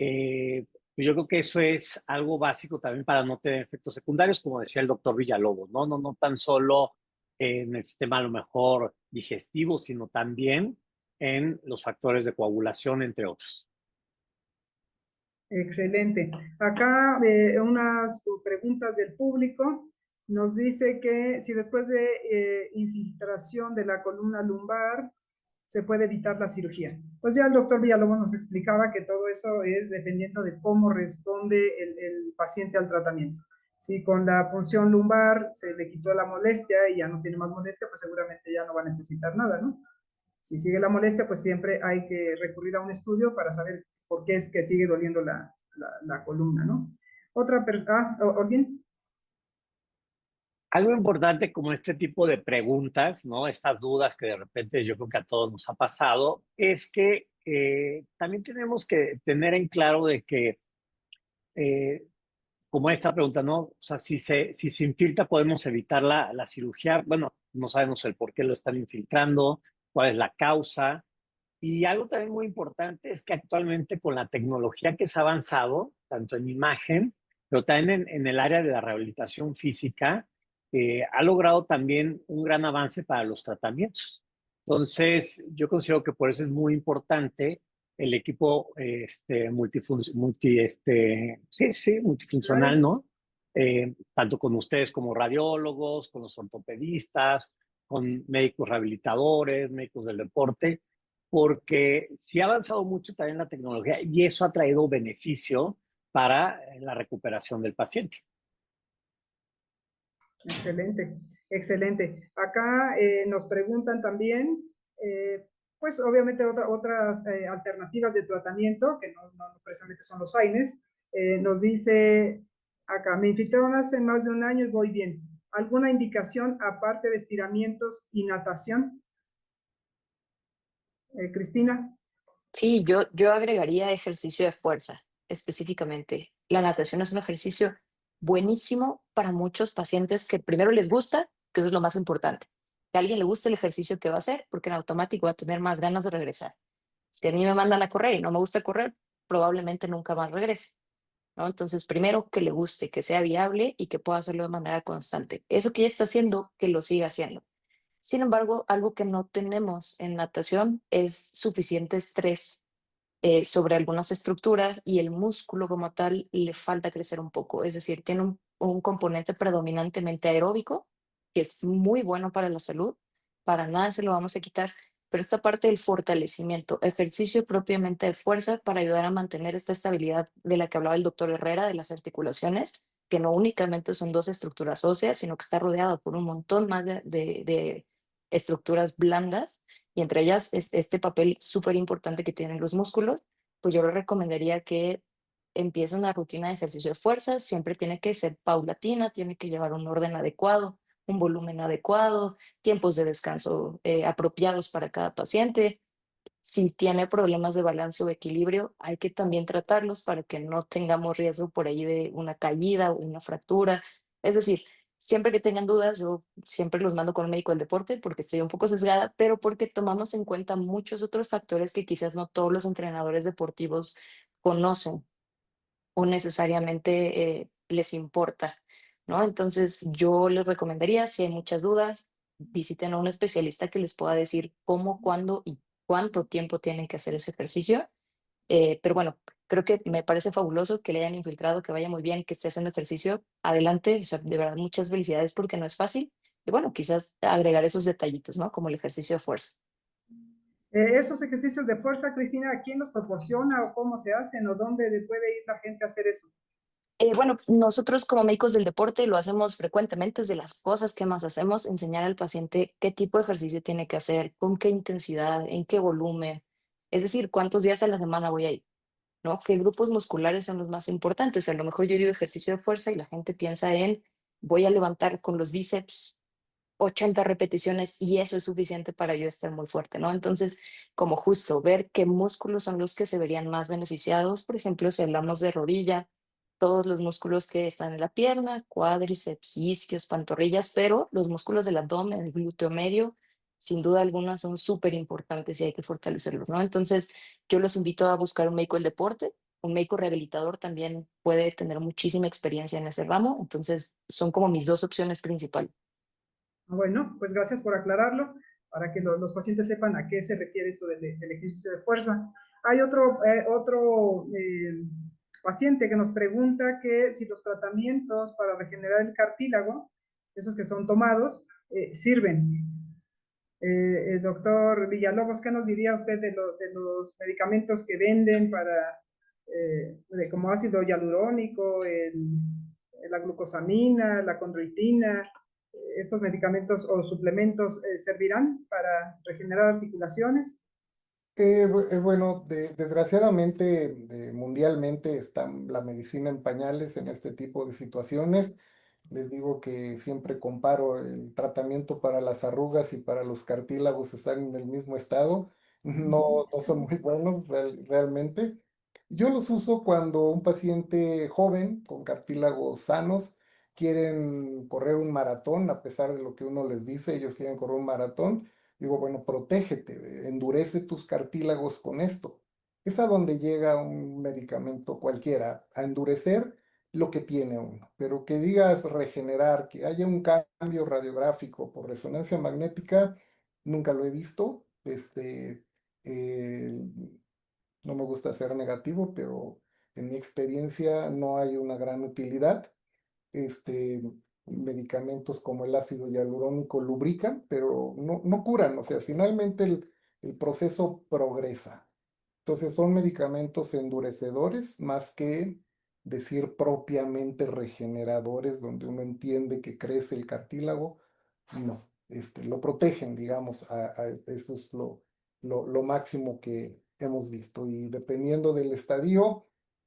pues yo creo que eso es algo básico también para no tener efectos secundarios, como decía el doctor Villalobos, ¿no? No tan solo en el sistema a lo mejor digestivo, sino también en los factores de coagulación, entre otros. Excelente. Acá unas preguntas del público. Nos dice que si después de infiltración de la columna lumbar se puede evitar la cirugía. Pues ya el doctor Villalobos nos explicaba que todo eso es dependiendo de cómo responde el paciente al tratamiento. Si con la punción lumbar se le quitó la molestia y ya no tiene más molestia, pues seguramente ya no va a necesitar nada, ¿no? Si sigue la molestia, pues siempre hay que recurrir a un estudio para saber por qué es que sigue doliendo la columna, ¿no? Otra persona, ¿alguien? Algo importante como este tipo de preguntas, ¿no? Estas dudas que de repente yo creo que a todos nos ha pasado, es que también tenemos que tener en claro de que, como esta pregunta, ¿no? O sea, si se infiltra, podemos evitar la cirugía. Bueno, no sabemos el por qué lo están infiltrando, cuál es la causa. Y algo también muy importante es que actualmente con la tecnología que se ha avanzado, tanto en imagen, pero también en el área de la rehabilitación física, ha logrado también un gran avance para los tratamientos. Entonces, yo considero que por eso es muy importante el equipo multifuncional, ¿no? Tanto con ustedes como radiólogos, con los ortopedistas, con médicos rehabilitadores, médicos del deporte, porque sí ha avanzado mucho también la tecnología y eso ha traído beneficio para la recuperación del paciente. Excelente, excelente. Acá nos preguntan también, pues obviamente otras alternativas de tratamiento, que no precisamente son los AINES. Nos dice acá, me infiltraron hace más de un año y voy bien. ¿Alguna indicación aparte de estiramientos y natación? Cristina. Sí, yo agregaría ejercicio de fuerza específicamente. La natación es un ejercicio buenísimo para muchos pacientes que primero les gusta, que eso es lo más importante. Que a alguien le guste el ejercicio que va a hacer, porque en automático va a tener más ganas de regresar. Si a mí me mandan a correr y no me gusta correr, probablemente nunca más regrese, ¿no? Entonces, primero que le guste, que sea viable y que pueda hacerlo de manera constante. Eso que ya está haciendo, que lo siga haciendo. Sin embargo, algo que no tenemos en natación es suficiente estrés sobre algunas estructuras y el músculo como tal le falta crecer un poco. Es decir, tiene un componente predominantemente aeróbico, que es muy bueno para la salud, para nada se lo vamos a quitar, pero esta parte del fortalecimiento, ejercicio propiamente de fuerza para ayudar a mantener esta estabilidad de la que hablaba el doctor Herrera, de las articulaciones, que no únicamente son dos estructuras óseas, sino que está rodeado por un montón más de estructuras blandas y entre ellas es este papel súper importante que tienen los músculos, pues yo le recomendaría que empiece una rutina de ejercicio de fuerza, siempre tiene que ser paulatina, tiene que llevar un orden adecuado, un volumen adecuado, tiempos de descanso apropiados para cada paciente. Si tiene problemas de balance o equilibrio, hay que también tratarlos para que no tengamos riesgo por ahí de una caída o una fractura. Es decir, siempre que tengan dudas, yo siempre los mando con un médico del deporte porque estoy un poco sesgada, pero porque tomamos en cuenta muchos otros factores que quizás no todos los entrenadores deportivos conocen o necesariamente les importa, ¿no? Entonces, yo les recomendaría, si hay muchas dudas, visiten a un especialista que les pueda decir cómo, cuándo y cuánto tiempo tienen que hacer ese ejercicio. Pero bueno, creo que me parece fabuloso que le hayan infiltrado, que vaya muy bien, que esté haciendo ejercicio. Adelante, o sea, de verdad, muchas felicidades porque no es fácil. Y bueno, quizás agregar esos detallitos, ¿no? Como el ejercicio de fuerza. Esos ejercicios de fuerza, Cristina, ¿quién los proporciona o cómo se hacen o dónde puede ir la gente a hacer eso? Bueno, nosotros como médicos del deporte lo hacemos frecuentemente, es de las cosas que más hacemos, enseñar al paciente qué tipo de ejercicio tiene que hacer, con qué intensidad, en qué volumen, es decir, cuántos días a la semana voy a ir, ¿no? ¿Qué grupos musculares son los más importantes? A lo mejor yo digo ejercicio de fuerza y la gente piensa en voy a levantar con los bíceps 80 repeticiones y eso es suficiente para yo estar muy fuerte, ¿no? Entonces, como justo ver qué músculos son los que se verían más beneficiados, por ejemplo, si hablamos de rodilla, todos los músculos que están en la pierna, cuádriceps, isquios, pantorrillas, pero los músculos del abdomen, el glúteo medio, sin duda alguna son súper importantes y hay que fortalecerlos, ¿no? Entonces, yo los invito a buscar un médico del deporte, un médico rehabilitador también puede tener muchísima experiencia en ese ramo, entonces son como mis dos opciones principales. Bueno, pues gracias por aclararlo, para que los pacientes sepan a qué se refiere eso del ejercicio de fuerza. Hay otro paciente que nos pregunta que si los tratamientos para regenerar el cartílago, esos que son tomados, sirven. El doctor Villalobos, ¿qué nos diría usted de los medicamentos que venden para, como ácido hialurónico, la glucosamina, la condroitina? ¿Estos medicamentos o suplementos servirán para regenerar articulaciones? Bueno, desgraciadamente, mundialmente está la medicina en pañales en este tipo de situaciones. Les digo que siempre comparo el tratamiento para las arrugas y para los cartílagos están en el mismo estado. No son muy buenos realmente. Yo los uso cuando un paciente joven con cartílagos sanos quieren correr un maratón, a pesar de lo que uno les dice, ellos quieren correr un maratón. Digo, bueno, protégete, endurece tus cartílagos con esto. Es a donde llega un medicamento cualquiera, a endurecer lo que tiene uno. Pero que digas regenerar, que haya un cambio radiográfico por resonancia magnética, nunca lo he visto. Eh, no me gusta ser negativo, pero en mi experiencia no hay una gran utilidad. Este, medicamentos como el ácido hialurónico lubrican, pero no curan, o sea, finalmente el proceso progresa. Entonces son medicamentos endurecedores más que decir propiamente regeneradores, donde uno entiende que crece el cartílago. No, lo protegen, digamos, eso es lo máximo que hemos visto. Y dependiendo del estadio,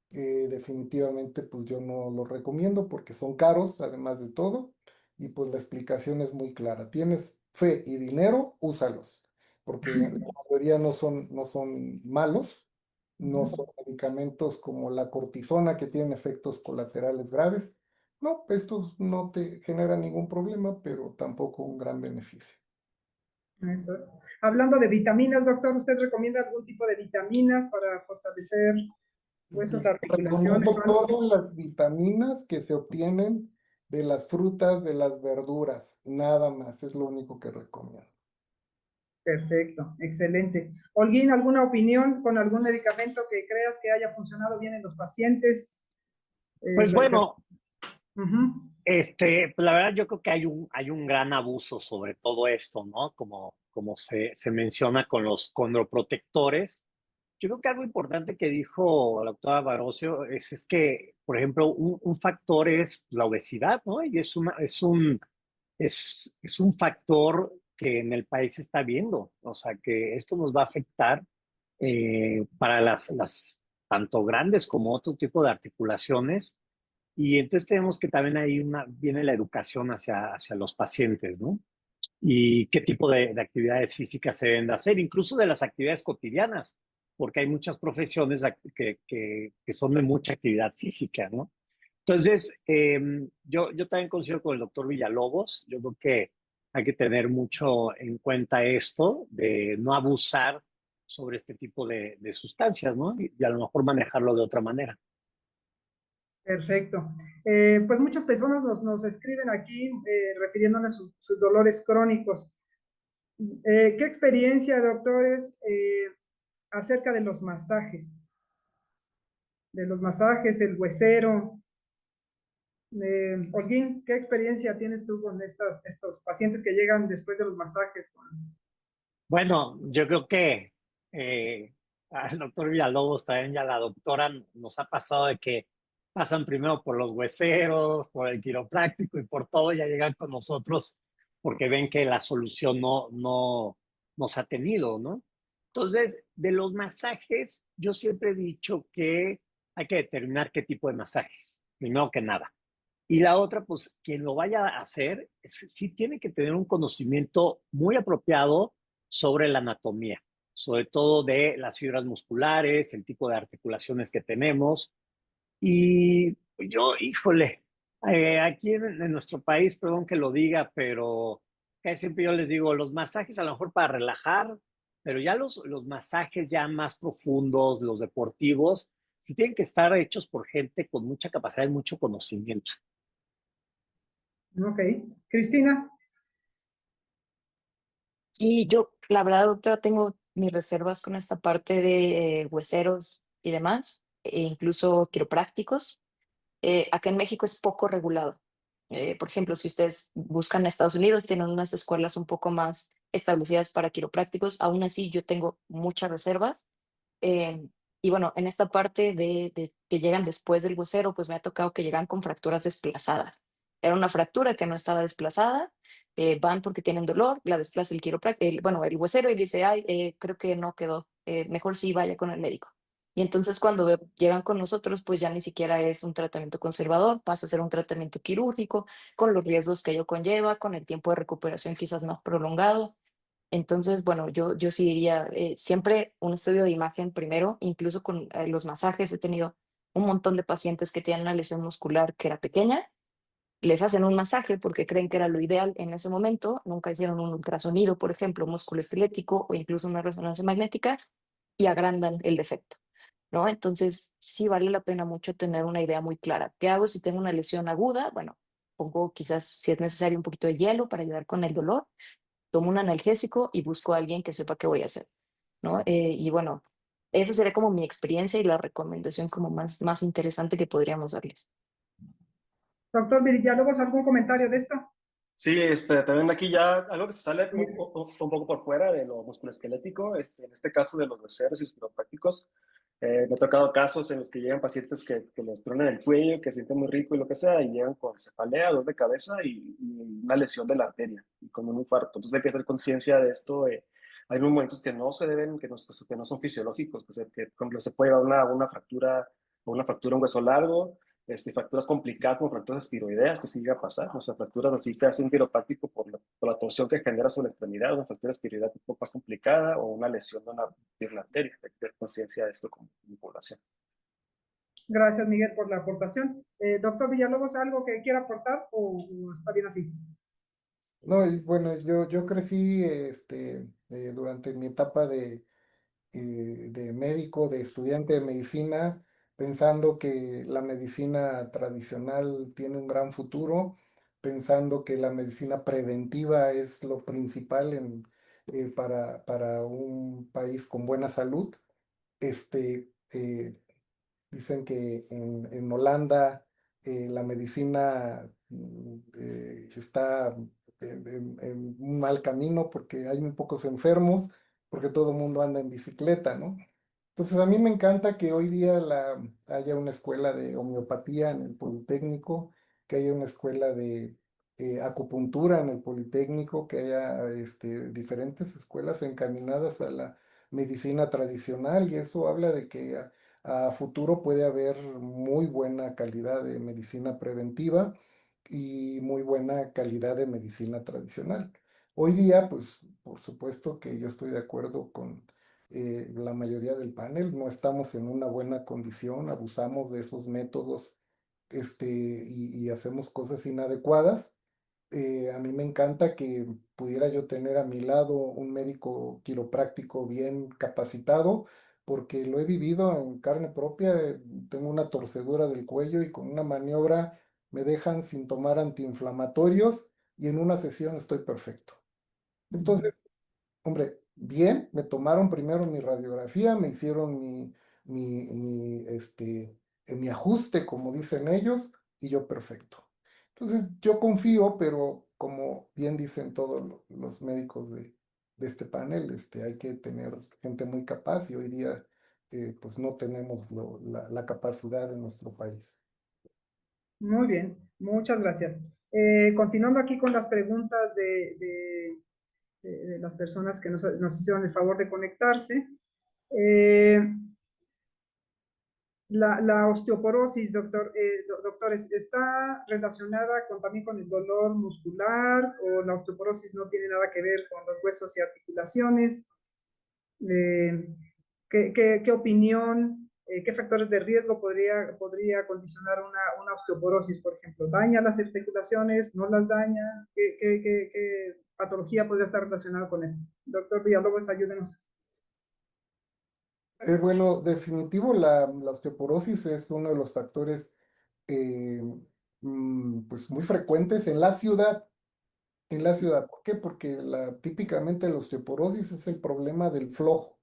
definitivamente pues yo no lo recomiendo porque son caros, además de todo, y pues la explicación es muy clara. Tienes fe y dinero, úsalos, porque la mayoría no son malos, no son medicamentos como la cortisona que tienen efectos colaterales graves. No, estos no te generan ningún problema, pero tampoco un gran beneficio. Eso es. Hablando de vitaminas, doctor, ¿usted recomienda algún tipo de vitaminas para fortalecer huesos, articulaciones Recomiendo o algo? todas las vitaminas que se obtienen de las frutas, de las verduras, nada más, es lo único que recomiendo. Perfecto, excelente. Olguín, ¿alguna opinión con algún medicamento que creas que haya funcionado bien en los pacientes? Pues bueno, Ujú. pues la verdad yo creo que hay un gran abuso sobre todo esto, ¿no? Como se menciona con los condroprotectores. Yo creo que algo importante que dijo la doctora Barocio es que, por ejemplo, un factor es la obesidad, ¿no? Y es un factor que en el país se está viendo. O sea, que esto nos va a afectar para las tanto grandes como otro tipo de articulaciones. Y entonces tenemos que también ahí viene la educación hacia los pacientes, ¿no? Y qué tipo de actividades físicas se deben de hacer, incluso de las actividades cotidianas, porque hay muchas profesiones que son de mucha actividad física, ¿no? Entonces, yo también coincido con el doctor Villalobos. Yo creo que hay que tener mucho en cuenta esto de no abusar sobre este tipo de sustancias, ¿no? Y a lo mejor manejarlo de otra manera. Perfecto. Pues muchas personas nos escriben aquí refiriéndose a sus dolores crónicos. ¿Qué experiencia, doctores, acerca de los masajes? De los masajes, el huesero. Holguín, ¿qué experiencia tienes tú con estos pacientes que llegan después de los masajes? Bueno, yo creo que al doctor Villalobos también y a la doctora nos ha pasado de que pasan primero por los hueseros, por el quiropráctico y por todo, ya llegan con nosotros porque ven que la solución no nos ha tenido, ¿no? Entonces, de los masajes, yo siempre he dicho que hay que determinar qué tipo de masajes, primero que nada. Y la otra, pues quien lo vaya a hacer, sí tiene que tener un conocimiento muy apropiado sobre la anatomía, sobre todo de las fibras musculares, el tipo de articulaciones que tenemos. Y yo, híjole, aquí en nuestro país, perdón que lo diga, pero casi siempre yo les digo, los masajes a lo mejor para relajar, pero ya los masajes ya más profundos, los deportivos, sí tienen que estar hechos por gente con mucha capacidad y mucho conocimiento. Ok. Cristina. Y yo, la verdad, doctora, tengo mis reservas con esta parte de hueseros y demás, e incluso quiroprácticos. Acá en México es poco regulado. Por ejemplo, si ustedes buscan en Estados Unidos, tienen unas escuelas un poco más establecidas para quiroprácticos. Aún así, yo tengo muchas reservas. Eh, y bueno, en esta parte de que llegan después del huesero, pues me ha tocado que llegan con fracturas desplazadas. Era una fractura que no estaba desplazada, van porque tienen dolor, la desplaza el quiropráctico, bueno, el huesero y dice, ay, creo que no quedó, mejor sí vaya con el médico. Y entonces cuando llegan con nosotros, pues ya ni siquiera es un tratamiento conservador, pasa a ser un tratamiento quirúrgico, con los riesgos que ello conlleva, con el tiempo de recuperación quizás más prolongado. Entonces, bueno, yo sí diría, siempre un estudio de imagen primero, incluso con los masajes. He tenido un montón de pacientes que tienen una lesión muscular que era pequeña, les hacen un masaje porque creen que era lo ideal en ese momento, nunca hicieron un ultrasonido, por ejemplo, músculo esquelético o incluso una resonancia magnética y agrandan el defecto, ¿no? Entonces, sí vale la pena mucho tener una idea muy clara. ¿Qué hago si tengo una lesión aguda? Bueno, pongo quizás, si es necesario, un poquito de hielo para ayudar con el dolor, tomo un analgésico y busco a alguien que sepa qué voy a hacer, ¿no? Y bueno, esa sería como mi experiencia y la recomendación como más interesante que podríamos darles. Doctor Villalobos, ¿algún comentario de esto? Sí, también aquí ya algo que se sale un poco por fuera de lo musculoesquelético, en este caso de los hueseros y los quiroprácticos. Me ha tocado casos en los que llegan pacientes que les truenan el cuello, que sienten muy rico y lo que sea, y llegan con cefalea, dolor de cabeza y una lesión de la arteria y con un infarto. Entonces hay que hacer conciencia de esto. Hay momentos que no se deben, que no son fisiológicos, que por ejemplo, se puede dar una fractura o una fractura un hueso largo, fracturas complicadas como fracturas estiroideas, que sí llega a pasar, o sea, fracturas así que hacen quiropráctico por la torsión que genera sobre la extremidad, una fractura estiroidea un poco más complicada o una lesión de una arteria. Hay que tener conciencia de esto como población. Gracias, Miguel, por la aportación. Doctor Villalobos, ¿algo que quiera aportar o está bien así? No, y bueno, yo crecí durante mi etapa de médico, de estudiante de medicina, pensando que la medicina tradicional tiene un gran futuro, pensando que la medicina preventiva es lo principal para un país con buena salud. Este, eh, Dicen que en Holanda la medicina está en un mal camino porque hay muy pocos enfermos, porque todo el mundo anda en bicicleta, ¿no? Entonces a mí me encanta que hoy día haya una escuela de homeopatía en el Politécnico, que haya una escuela de acupuntura en el Politécnico, que haya diferentes escuelas encaminadas a la medicina tradicional, y eso habla de que a futuro puede haber muy buena calidad de medicina preventiva y muy buena calidad de medicina tradicional. Hoy día, pues, por supuesto que yo estoy de acuerdo con la mayoría del panel, no estamos en una buena condición, abusamos de esos métodos, y hacemos cosas inadecuadas. A mí me encanta que pudiera yo tener a mi lado un médico quiropráctico bien capacitado, porque lo he vivido en carne propia. Tengo una torcedura del cuello y con una maniobra me dejan sin tomar antiinflamatorios y en una sesión estoy perfecto. Entonces, hombre, bien, me tomaron primero mi radiografía, me hicieron mi ajuste, como dicen ellos, y yo perfecto. Entonces, yo confío, pero como bien dicen todos los médicos de este panel, hay que tener gente muy capaz y hoy día, pues no tenemos la capacidad en nuestro país. Muy bien, muchas gracias. Continuando aquí con las preguntas de las personas que nos hicieron el favor de conectarse. Eh, la osteoporosis, doctores, ¿está relacionada también con el dolor muscular o la osteoporosis no tiene nada que ver con los huesos y articulaciones? Eh, ¿Qué opinión, qué factores de riesgo podría condicionar una osteoporosis, por ejemplo? ¿Daña las articulaciones? ¿No las daña? ¿Qué patología podría estar relacionada con esto? Doctor Villalobos, ayúdenos. Bueno, definitivo, la osteoporosis es uno de los factores pues muy frecuentes en la ciudad. en la ciudad. ¿Por qué? Porque típicamente la osteoporosis es el problema del flojo,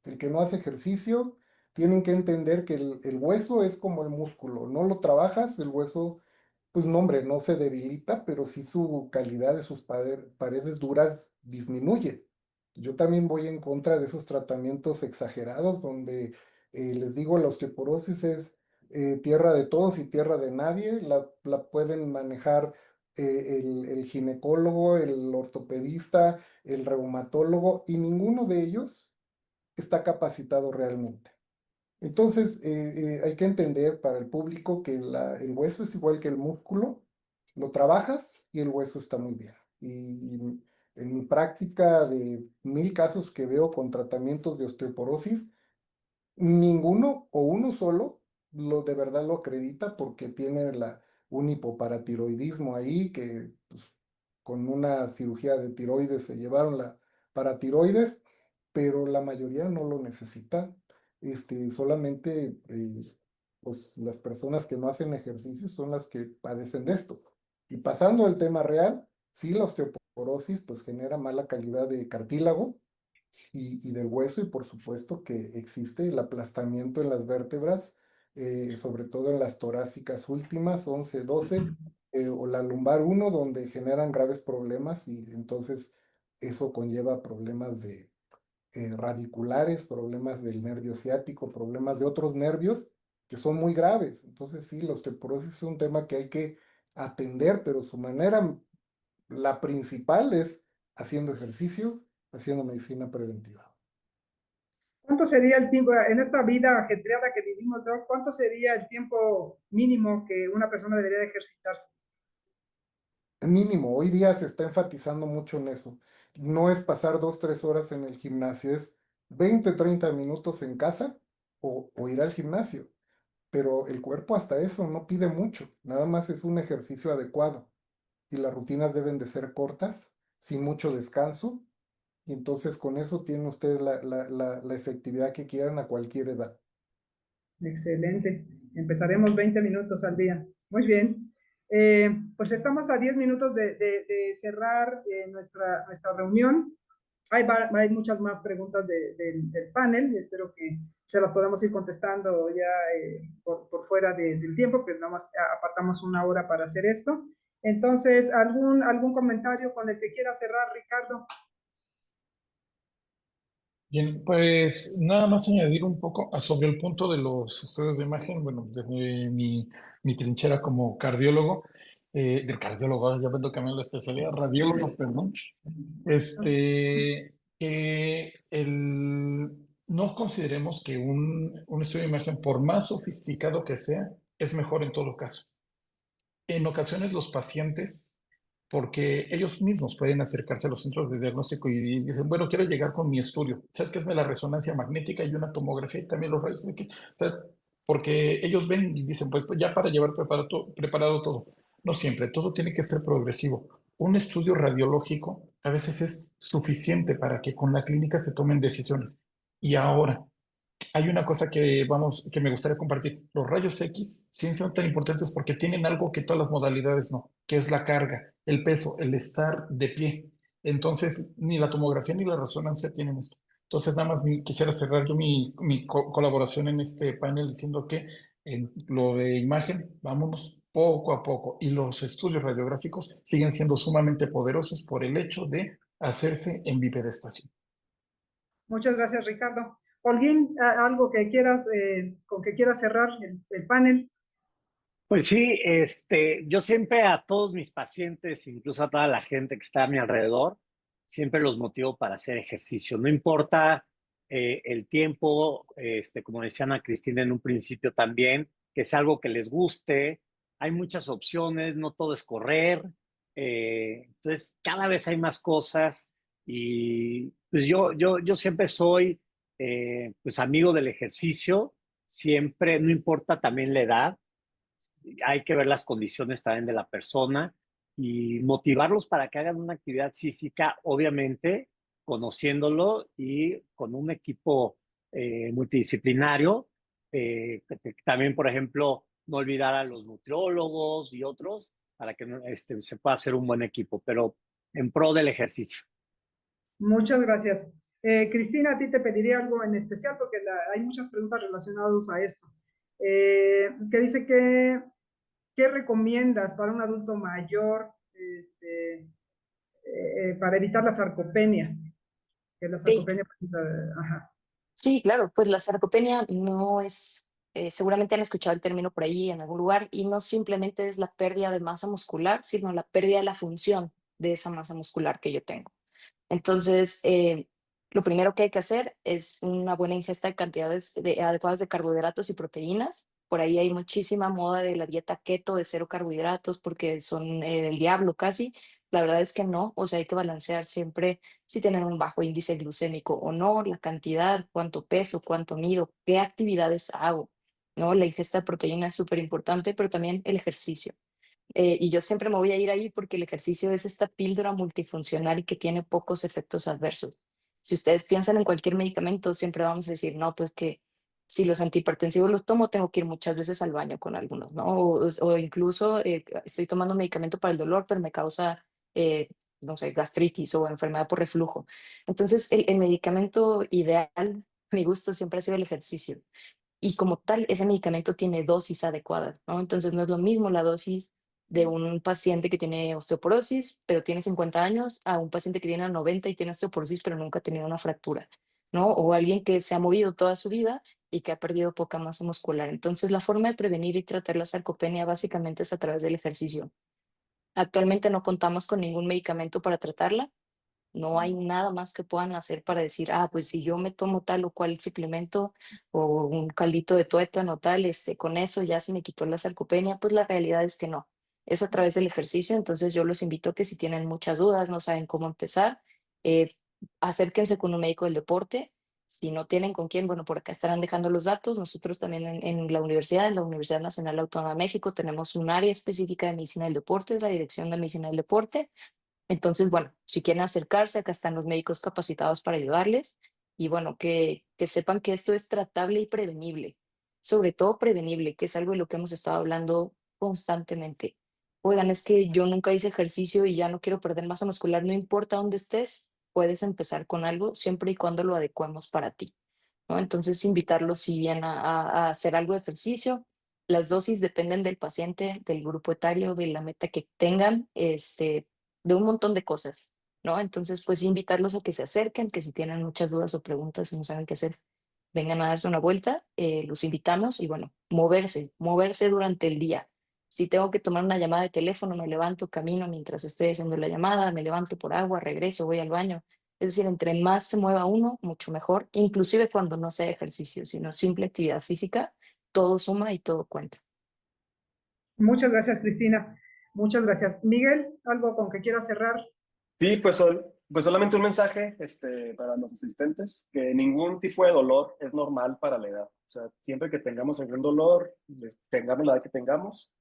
el que no hace ejercicio. Tienen que entender que el hueso es como el músculo, no lo trabajas, el hueso, pues no, hombre, no se debilita, pero sí su calidad de sus paredes duras disminuye. Yo también voy en contra de esos tratamientos exagerados donde les digo, la osteoporosis es tierra de todos y tierra de nadie, la pueden manejar el ginecólogo, el ortopedista, el reumatólogo, y ninguno de ellos está capacitado realmente. Entonces, hay que entender para el público que el hueso es igual que el músculo, lo trabajas y el hueso está muy bien. Y en mi práctica de 1000 casos que veo con tratamientos de osteoporosis, ninguno o uno solo de verdad lo acredita porque tiene un hipoparatiroidismo ahí que pues, con una cirugía de tiroides se llevaron la paratiroides, pero la mayoría no lo necesita. Solamente pues, las personas que no hacen ejercicio son las que padecen de esto. Y pasando al tema real, sí, la osteoporosis pues genera mala calidad de cartílago y del hueso, y por supuesto que existe el aplastamiento en las vértebras, sobre todo en las torácicas últimas, 11 12 o la lumbar uno donde generan graves problemas, y entonces eso conlleva problemas de radiculares, problemas del nervio ciático, problemas de otros nervios que son muy graves. Entonces sí, la osteoporosis es un tema que hay que atender, pero su manera, la principal es haciendo ejercicio, haciendo medicina preventiva. ¿Cuánto sería el tiempo en esta vida ajetreada que vivimos, Doc? ¿Cuánto sería el tiempo mínimo que una persona debería de ejercitarse? Mínimo, hoy día se está enfatizando mucho en eso. No es pasar 2, 3 horas en el gimnasio, es 20, 30 minutos en casa o ir al gimnasio. Pero el cuerpo hasta eso no pide mucho, nada más es un ejercicio adecuado. Y las rutinas deben de ser cortas, sin mucho descanso. Y entonces con eso tienen ustedes la efectividad que quieran a cualquier edad. Excelente. Empezaremos 20 minutos al día. Muy bien. Pues estamos a 10 minutos de cerrar nuestra reunión. Hay muchas más preguntas del panel y espero que se las podamos ir contestando ya por fuera del tiempo, pues nada más apartamos una hora para hacer esto. Entonces, ¿algún comentario con el que quiera cerrar, Ricardo? Bien, pues nada más añadir un poco sobre el punto de los estudios de imagen. Bueno, desde mi trinchera como cardiólogo, del cardiólogo, ahora ya vendo cambiando la especialidad, radiólogo, perdón, que no consideremos que un estudio de imagen, por más sofisticado que sea, es mejor en todo caso. En ocasiones los pacientes, porque ellos mismos pueden acercarse a los centros de diagnóstico y dicen, bueno, quiero llegar con mi estudio. ¿Sabes qué es la resonancia magnética y una tomografía y también los rayos X? O sea, porque ellos ven y dicen, pues ya para llevar preparado todo. No siempre, todo tiene que ser progresivo. Un estudio radiológico a veces es suficiente para que con la clínica se tomen decisiones. Y ahora, hay una cosa que me gustaría compartir. Los rayos X sí son tan importantes porque tienen algo que todas las modalidades no, que es la carga, el peso, el estar de pie. Entonces, ni la tomografía ni la resonancia tienen esto. Entonces, nada más quisiera cerrar yo mi colaboración en este panel diciendo que en lo de imagen, vámonos poco a poco. Y los estudios radiográficos siguen siendo sumamente poderosos por el hecho de hacerse en bipedestación. Muchas gracias, Ricardo. Holguín, algo que quieras, con que quieras cerrar el panel. Pues sí, yo siempre a todos mis pacientes, incluso a toda la gente que está a mi alrededor, siempre los motivo para hacer ejercicio. No importa el tiempo, como decía Ana Cristina en un principio también, que sea algo que les guste. Hay muchas opciones, no todo es correr. Entonces, cada vez hay más cosas y pues yo siempre soy pues amigo del ejercicio, siempre, no importa también la edad, hay que ver las condiciones también de la persona y motivarlos para que hagan una actividad física, obviamente conociéndolo y con un equipo multidisciplinario. También, por ejemplo, no olvidar a los nutriólogos y otros para que se pueda hacer un buen equipo. Pero en pro del ejercicio. Muchas gracias. Cristina, a ti te pediría algo en especial porque hay muchas preguntas relacionadas a esto. Que dice que, ¿qué recomiendas para un adulto mayor para evitar la sarcopenia? Que la Sí, sarcopenia presenta, ajá. sí, claro, pues la sarcopenia no es, seguramente han escuchado el término por ahí en algún lugar, y no simplemente es la pérdida de masa muscular, sino la pérdida de la función de esa masa muscular que yo tengo. Entonces, lo primero que hay que hacer es una buena ingesta de cantidades adecuadas de carbohidratos y proteínas. Por ahí hay muchísima moda de la dieta keto de cero carbohidratos porque son el diablo casi. La verdad es que no, o sea, hay que balancear siempre si tienen un bajo índice glucémico o no, la cantidad, cuánto peso, cuánto mido, qué actividades hago, ¿no? La ingesta de proteína es súper importante, pero también el ejercicio. Y yo siempre me voy a ir ahí porque el ejercicio es esta píldora multifuncional y que tiene pocos efectos adversos. Si ustedes piensan en cualquier medicamento, siempre vamos a decir, no, pues que si los antihipertensivos los tomo, tengo que ir muchas veces al baño con algunos, ¿no? O incluso estoy tomando un medicamento para el dolor, pero me causa, no sé, gastritis o enfermedad por reflujo. Entonces, el medicamento ideal, a mi gusto, siempre ha sido el ejercicio. Y como tal, ese medicamento tiene dosis adecuadas, ¿no? Entonces no es lo mismo la dosis de un paciente que tiene osteoporosis, pero tiene 50 años, a un paciente que tiene 90 y tiene osteoporosis, pero nunca ha tenido una fractura, ¿no? O alguien que se ha movido toda su vida y que ha perdido poca masa muscular. Entonces, la forma de prevenir y tratar la sarcopenia básicamente es a través del ejercicio. Actualmente no contamos con ningún medicamento para tratarla. No hay nada más que puedan hacer para decir, ah, pues si yo me tomo tal o cual suplemento o un caldito de tuétano tal, con eso ya se me quitó la sarcopenia. Pues la realidad es que no. Es a través del ejercicio. Entonces yo los invito a que si tienen muchas dudas, no saben cómo empezar, eh, acérquense con un médico del deporte. Si no tienen con quién, bueno, por acá estarán dejando los datos. Nosotros también en la Universidad Nacional Autónoma de México, tenemos un área específica de medicina del deporte, es la Dirección de Medicina del Deporte. Entonces, bueno, si quieren acercarse, acá están los médicos capacitados para ayudarles, y bueno, que sepan que esto es tratable y prevenible, sobre todo prevenible, que es algo de lo que hemos estado hablando constantemente. Oigan, es que yo nunca hice ejercicio y ya no quiero perder masa muscular, no importa dónde estés, puedes empezar con algo siempre y cuando lo adecuemos para ti, ¿no? Entonces, invitarlos si bien a hacer algo de ejercicio. Las dosis dependen del paciente, del grupo etario, de la meta que tengan, de un montón de cosas, ¿no? Entonces, pues invitarlos a que se acerquen, que si tienen muchas dudas o preguntas y no saben qué hacer, vengan a darse una vuelta, los invitamos y bueno, moverse durante el día. Si tengo que tomar una llamada de teléfono, me levanto, camino mientras estoy haciendo la llamada, me levanto por agua, regreso, voy al baño. Es decir, entre más se mueva uno, mucho mejor, inclusive cuando no sea ejercicio, sino simple actividad física, todo suma y todo cuenta. Muchas gracias, Cristina. Muchas gracias. Miguel, ¿algo con que quieras cerrar? Sí, pues solamente un mensaje para los asistentes, que ningún tipo de dolor es normal para la edad. O sea, siempre que tengamos algún dolor, tengamos la edad que tengamos,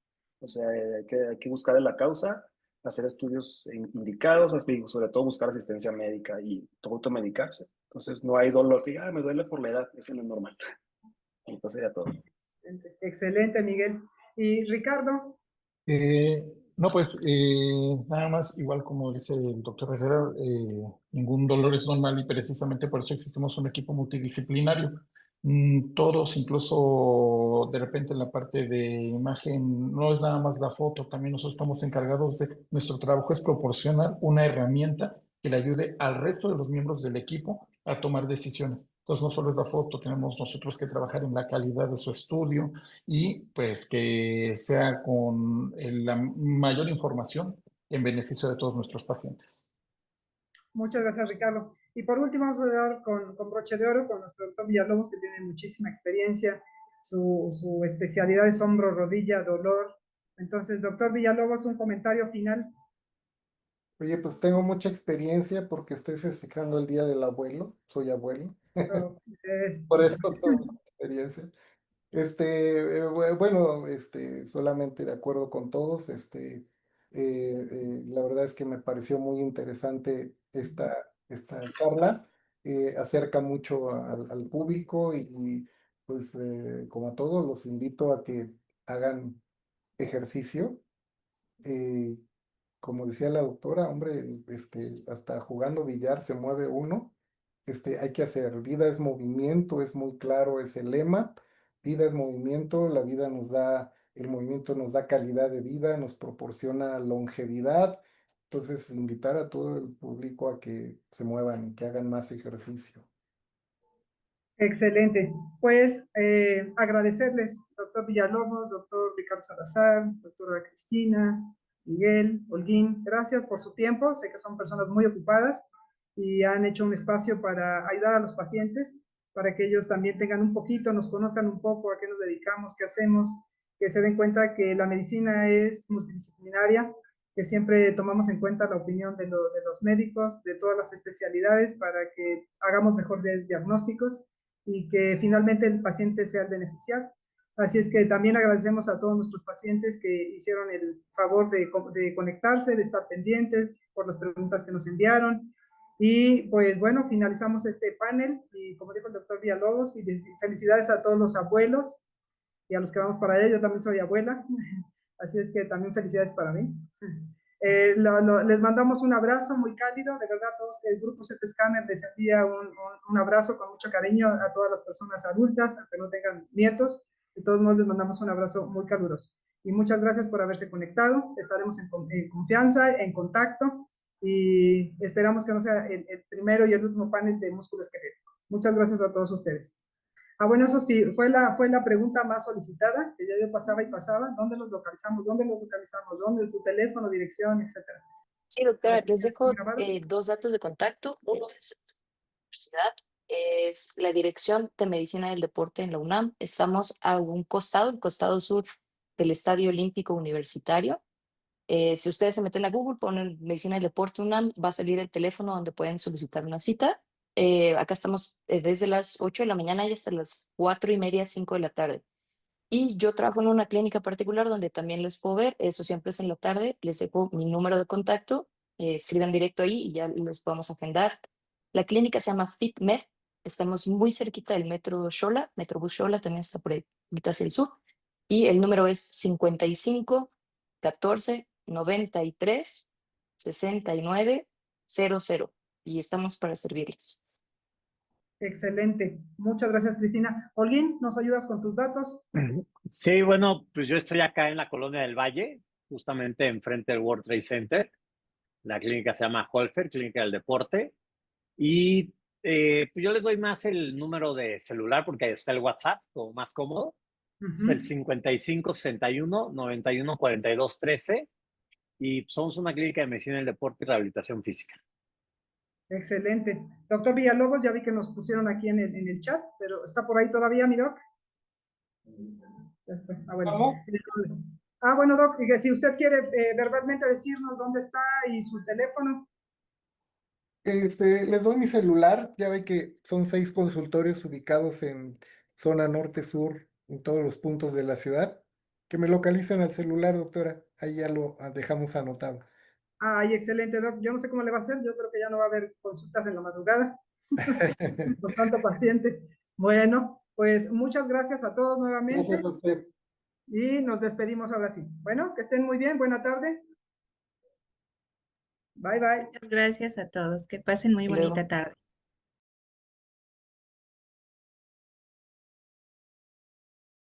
o sea, hay que buscar en la causa, hacer estudios indicados, sobre todo buscar asistencia médica y automedicarse. Entonces, no hay dolor que, me duele por la edad, eso no es normal. Entonces, ya todo. Excelente, Miguel. Y Ricardo, No, pues nada más, igual como dice el doctor Herrera, ningún dolor es normal y precisamente por eso existimos un equipo multidisciplinario. Todos, incluso de repente en la parte de imagen, no es nada más la foto, también nosotros estamos encargados de, nuestro trabajo es proporcionar una herramienta que le ayude al resto de los miembros del equipo a tomar decisiones. Entonces, no solo es la foto, tenemos nosotros que trabajar en la calidad de su estudio, y pues que sea con la mayor información en beneficio de todos nuestros pacientes. muchas gracias, Ricardo. Y por último, vamos a dar con broche de oro con nuestro doctor Villalobos, que tiene muchísima experiencia. Su especialidad es hombro, rodilla, dolor. Entonces, doctor Villalobos, un comentario final. Oye, pues tengo mucha experiencia porque estoy festejando el Día del Abuelo, soy abuelo, por eso tengo mucha experiencia. Bueno, solamente de acuerdo con todos, la verdad es que me pareció muy interesante esta charla, acerca mucho al público y, pues como a todos los invito a que hagan ejercicio. eh, como decía la doctora, hombre, hasta jugando billar se mueve uno. Hay que hacer, vida es movimiento, es muy claro ese lema, vida es movimiento, la vida nos da, el movimiento nos da calidad de vida, nos proporciona longevidad. Entonces, invitar a todo el público a que se muevan y que hagan más ejercicio. Excelente. Pues agradecerles, doctor Villalobos, doctor Ricardo Salazar, doctora Cristina, Miguel, Holguín, gracias por su tiempo. Sé que son personas muy ocupadas y han hecho un espacio para ayudar a los pacientes, para que ellos también tengan un poquito, nos conozcan un poco a qué nos dedicamos, qué hacemos, que se den cuenta que la medicina es multidisciplinaria, que siempre tomamos en cuenta la opinión de los médicos, de todas las especialidades, para que hagamos mejores diagnósticos y que finalmente el paciente sea el beneficiario. Así es que también agradecemos a todos nuestros pacientes que hicieron el favor de conectarse, de estar pendientes por las preguntas que nos enviaron. Y pues bueno, finalizamos este panel y como dijo el doctor Villalobos, felicidades a todos los abuelos y a los que vamos para allá. Yo también soy abuela, así es que también felicidades para mí. Les mandamos un abrazo muy cálido, de verdad, todos el grupo CT Scanner les envía un abrazo con mucho cariño a todas las personas adultas, aunque no tengan nietos. De todos modos, les mandamos un abrazo muy caluroso. Y muchas gracias por haberse conectado. Estaremos en confianza, en contacto, y esperamos que no sea el primero y el último panel de músculo esquelético. Muchas gracias a todos ustedes. Ah, bueno, eso sí, fue la pregunta más solicitada, que ya yo pasaba y pasaba. ¿Dónde los localizamos? ¿Dónde los localizamos? ¿Dónde? Su teléfono, dirección, etcétera. Sí, doctora, les dejo grabado. 2 datos de contacto. Uno es la universidad, es la Dirección de Medicina del Deporte en la UNAM. Estamos a un costado, el costado sur del Estadio Olímpico Universitario. Si ustedes se meten a Google, ponen Medicina del Deporte UNAM, va a salir el teléfono donde pueden solicitar una cita. Acá estamos desde las 8 de la mañana y hasta las 4:30, 5 de la tarde. Y yo trabajo en una clínica particular donde también les puedo ver, eso siempre es en la tarde, les dejo mi número de contacto, escriban directo ahí y ya les podemos agendar. La clínica se llama FitMed, estamos muy cerquita del metro Xola, Metrobús Xola también está por ahí, ahorita hacia el sur, y el número es 55 14 93 69 00 y estamos para servirles. Excelente. Muchas gracias, Cristina. Holguín, ¿nos ayudas con tus datos? Sí, bueno, pues yo estoy acá en la Colonia del Valle, justamente enfrente del World Trade Center. La clínica se llama Holfer, Clínica del Deporte. Y pues yo les doy más el número de celular porque ahí está el WhatsApp, como más cómodo. Es el 55 61 91 42 13. Y somos una clínica de medicina del deporte y rehabilitación física. Excelente. Doctor Villalobos, ya vi que nos pusieron aquí en el chat, pero ¿está por ahí todavía, mi doc? Ah, bueno. Bueno, doc, y que si usted quiere verbalmente decirnos dónde está y su teléfono. Les doy mi celular, ya ve que son 6 consultorios ubicados en zona norte-sur, en todos los puntos de la ciudad. Que me localicen al celular, doctora, ahí ya lo dejamos anotado. Ay, excelente, doc. Yo no sé cómo le va a hacer, yo creo que ya no va a haber consultas en la madrugada, por tanto paciente. Bueno, pues muchas gracias a todos nuevamente. Gracias a usted. Y nos despedimos ahora sí. Bueno, que estén muy bien, buena tarde. Bye, bye. Muchas gracias a todos. Que pasen muy Hasta luego. bonita tarde.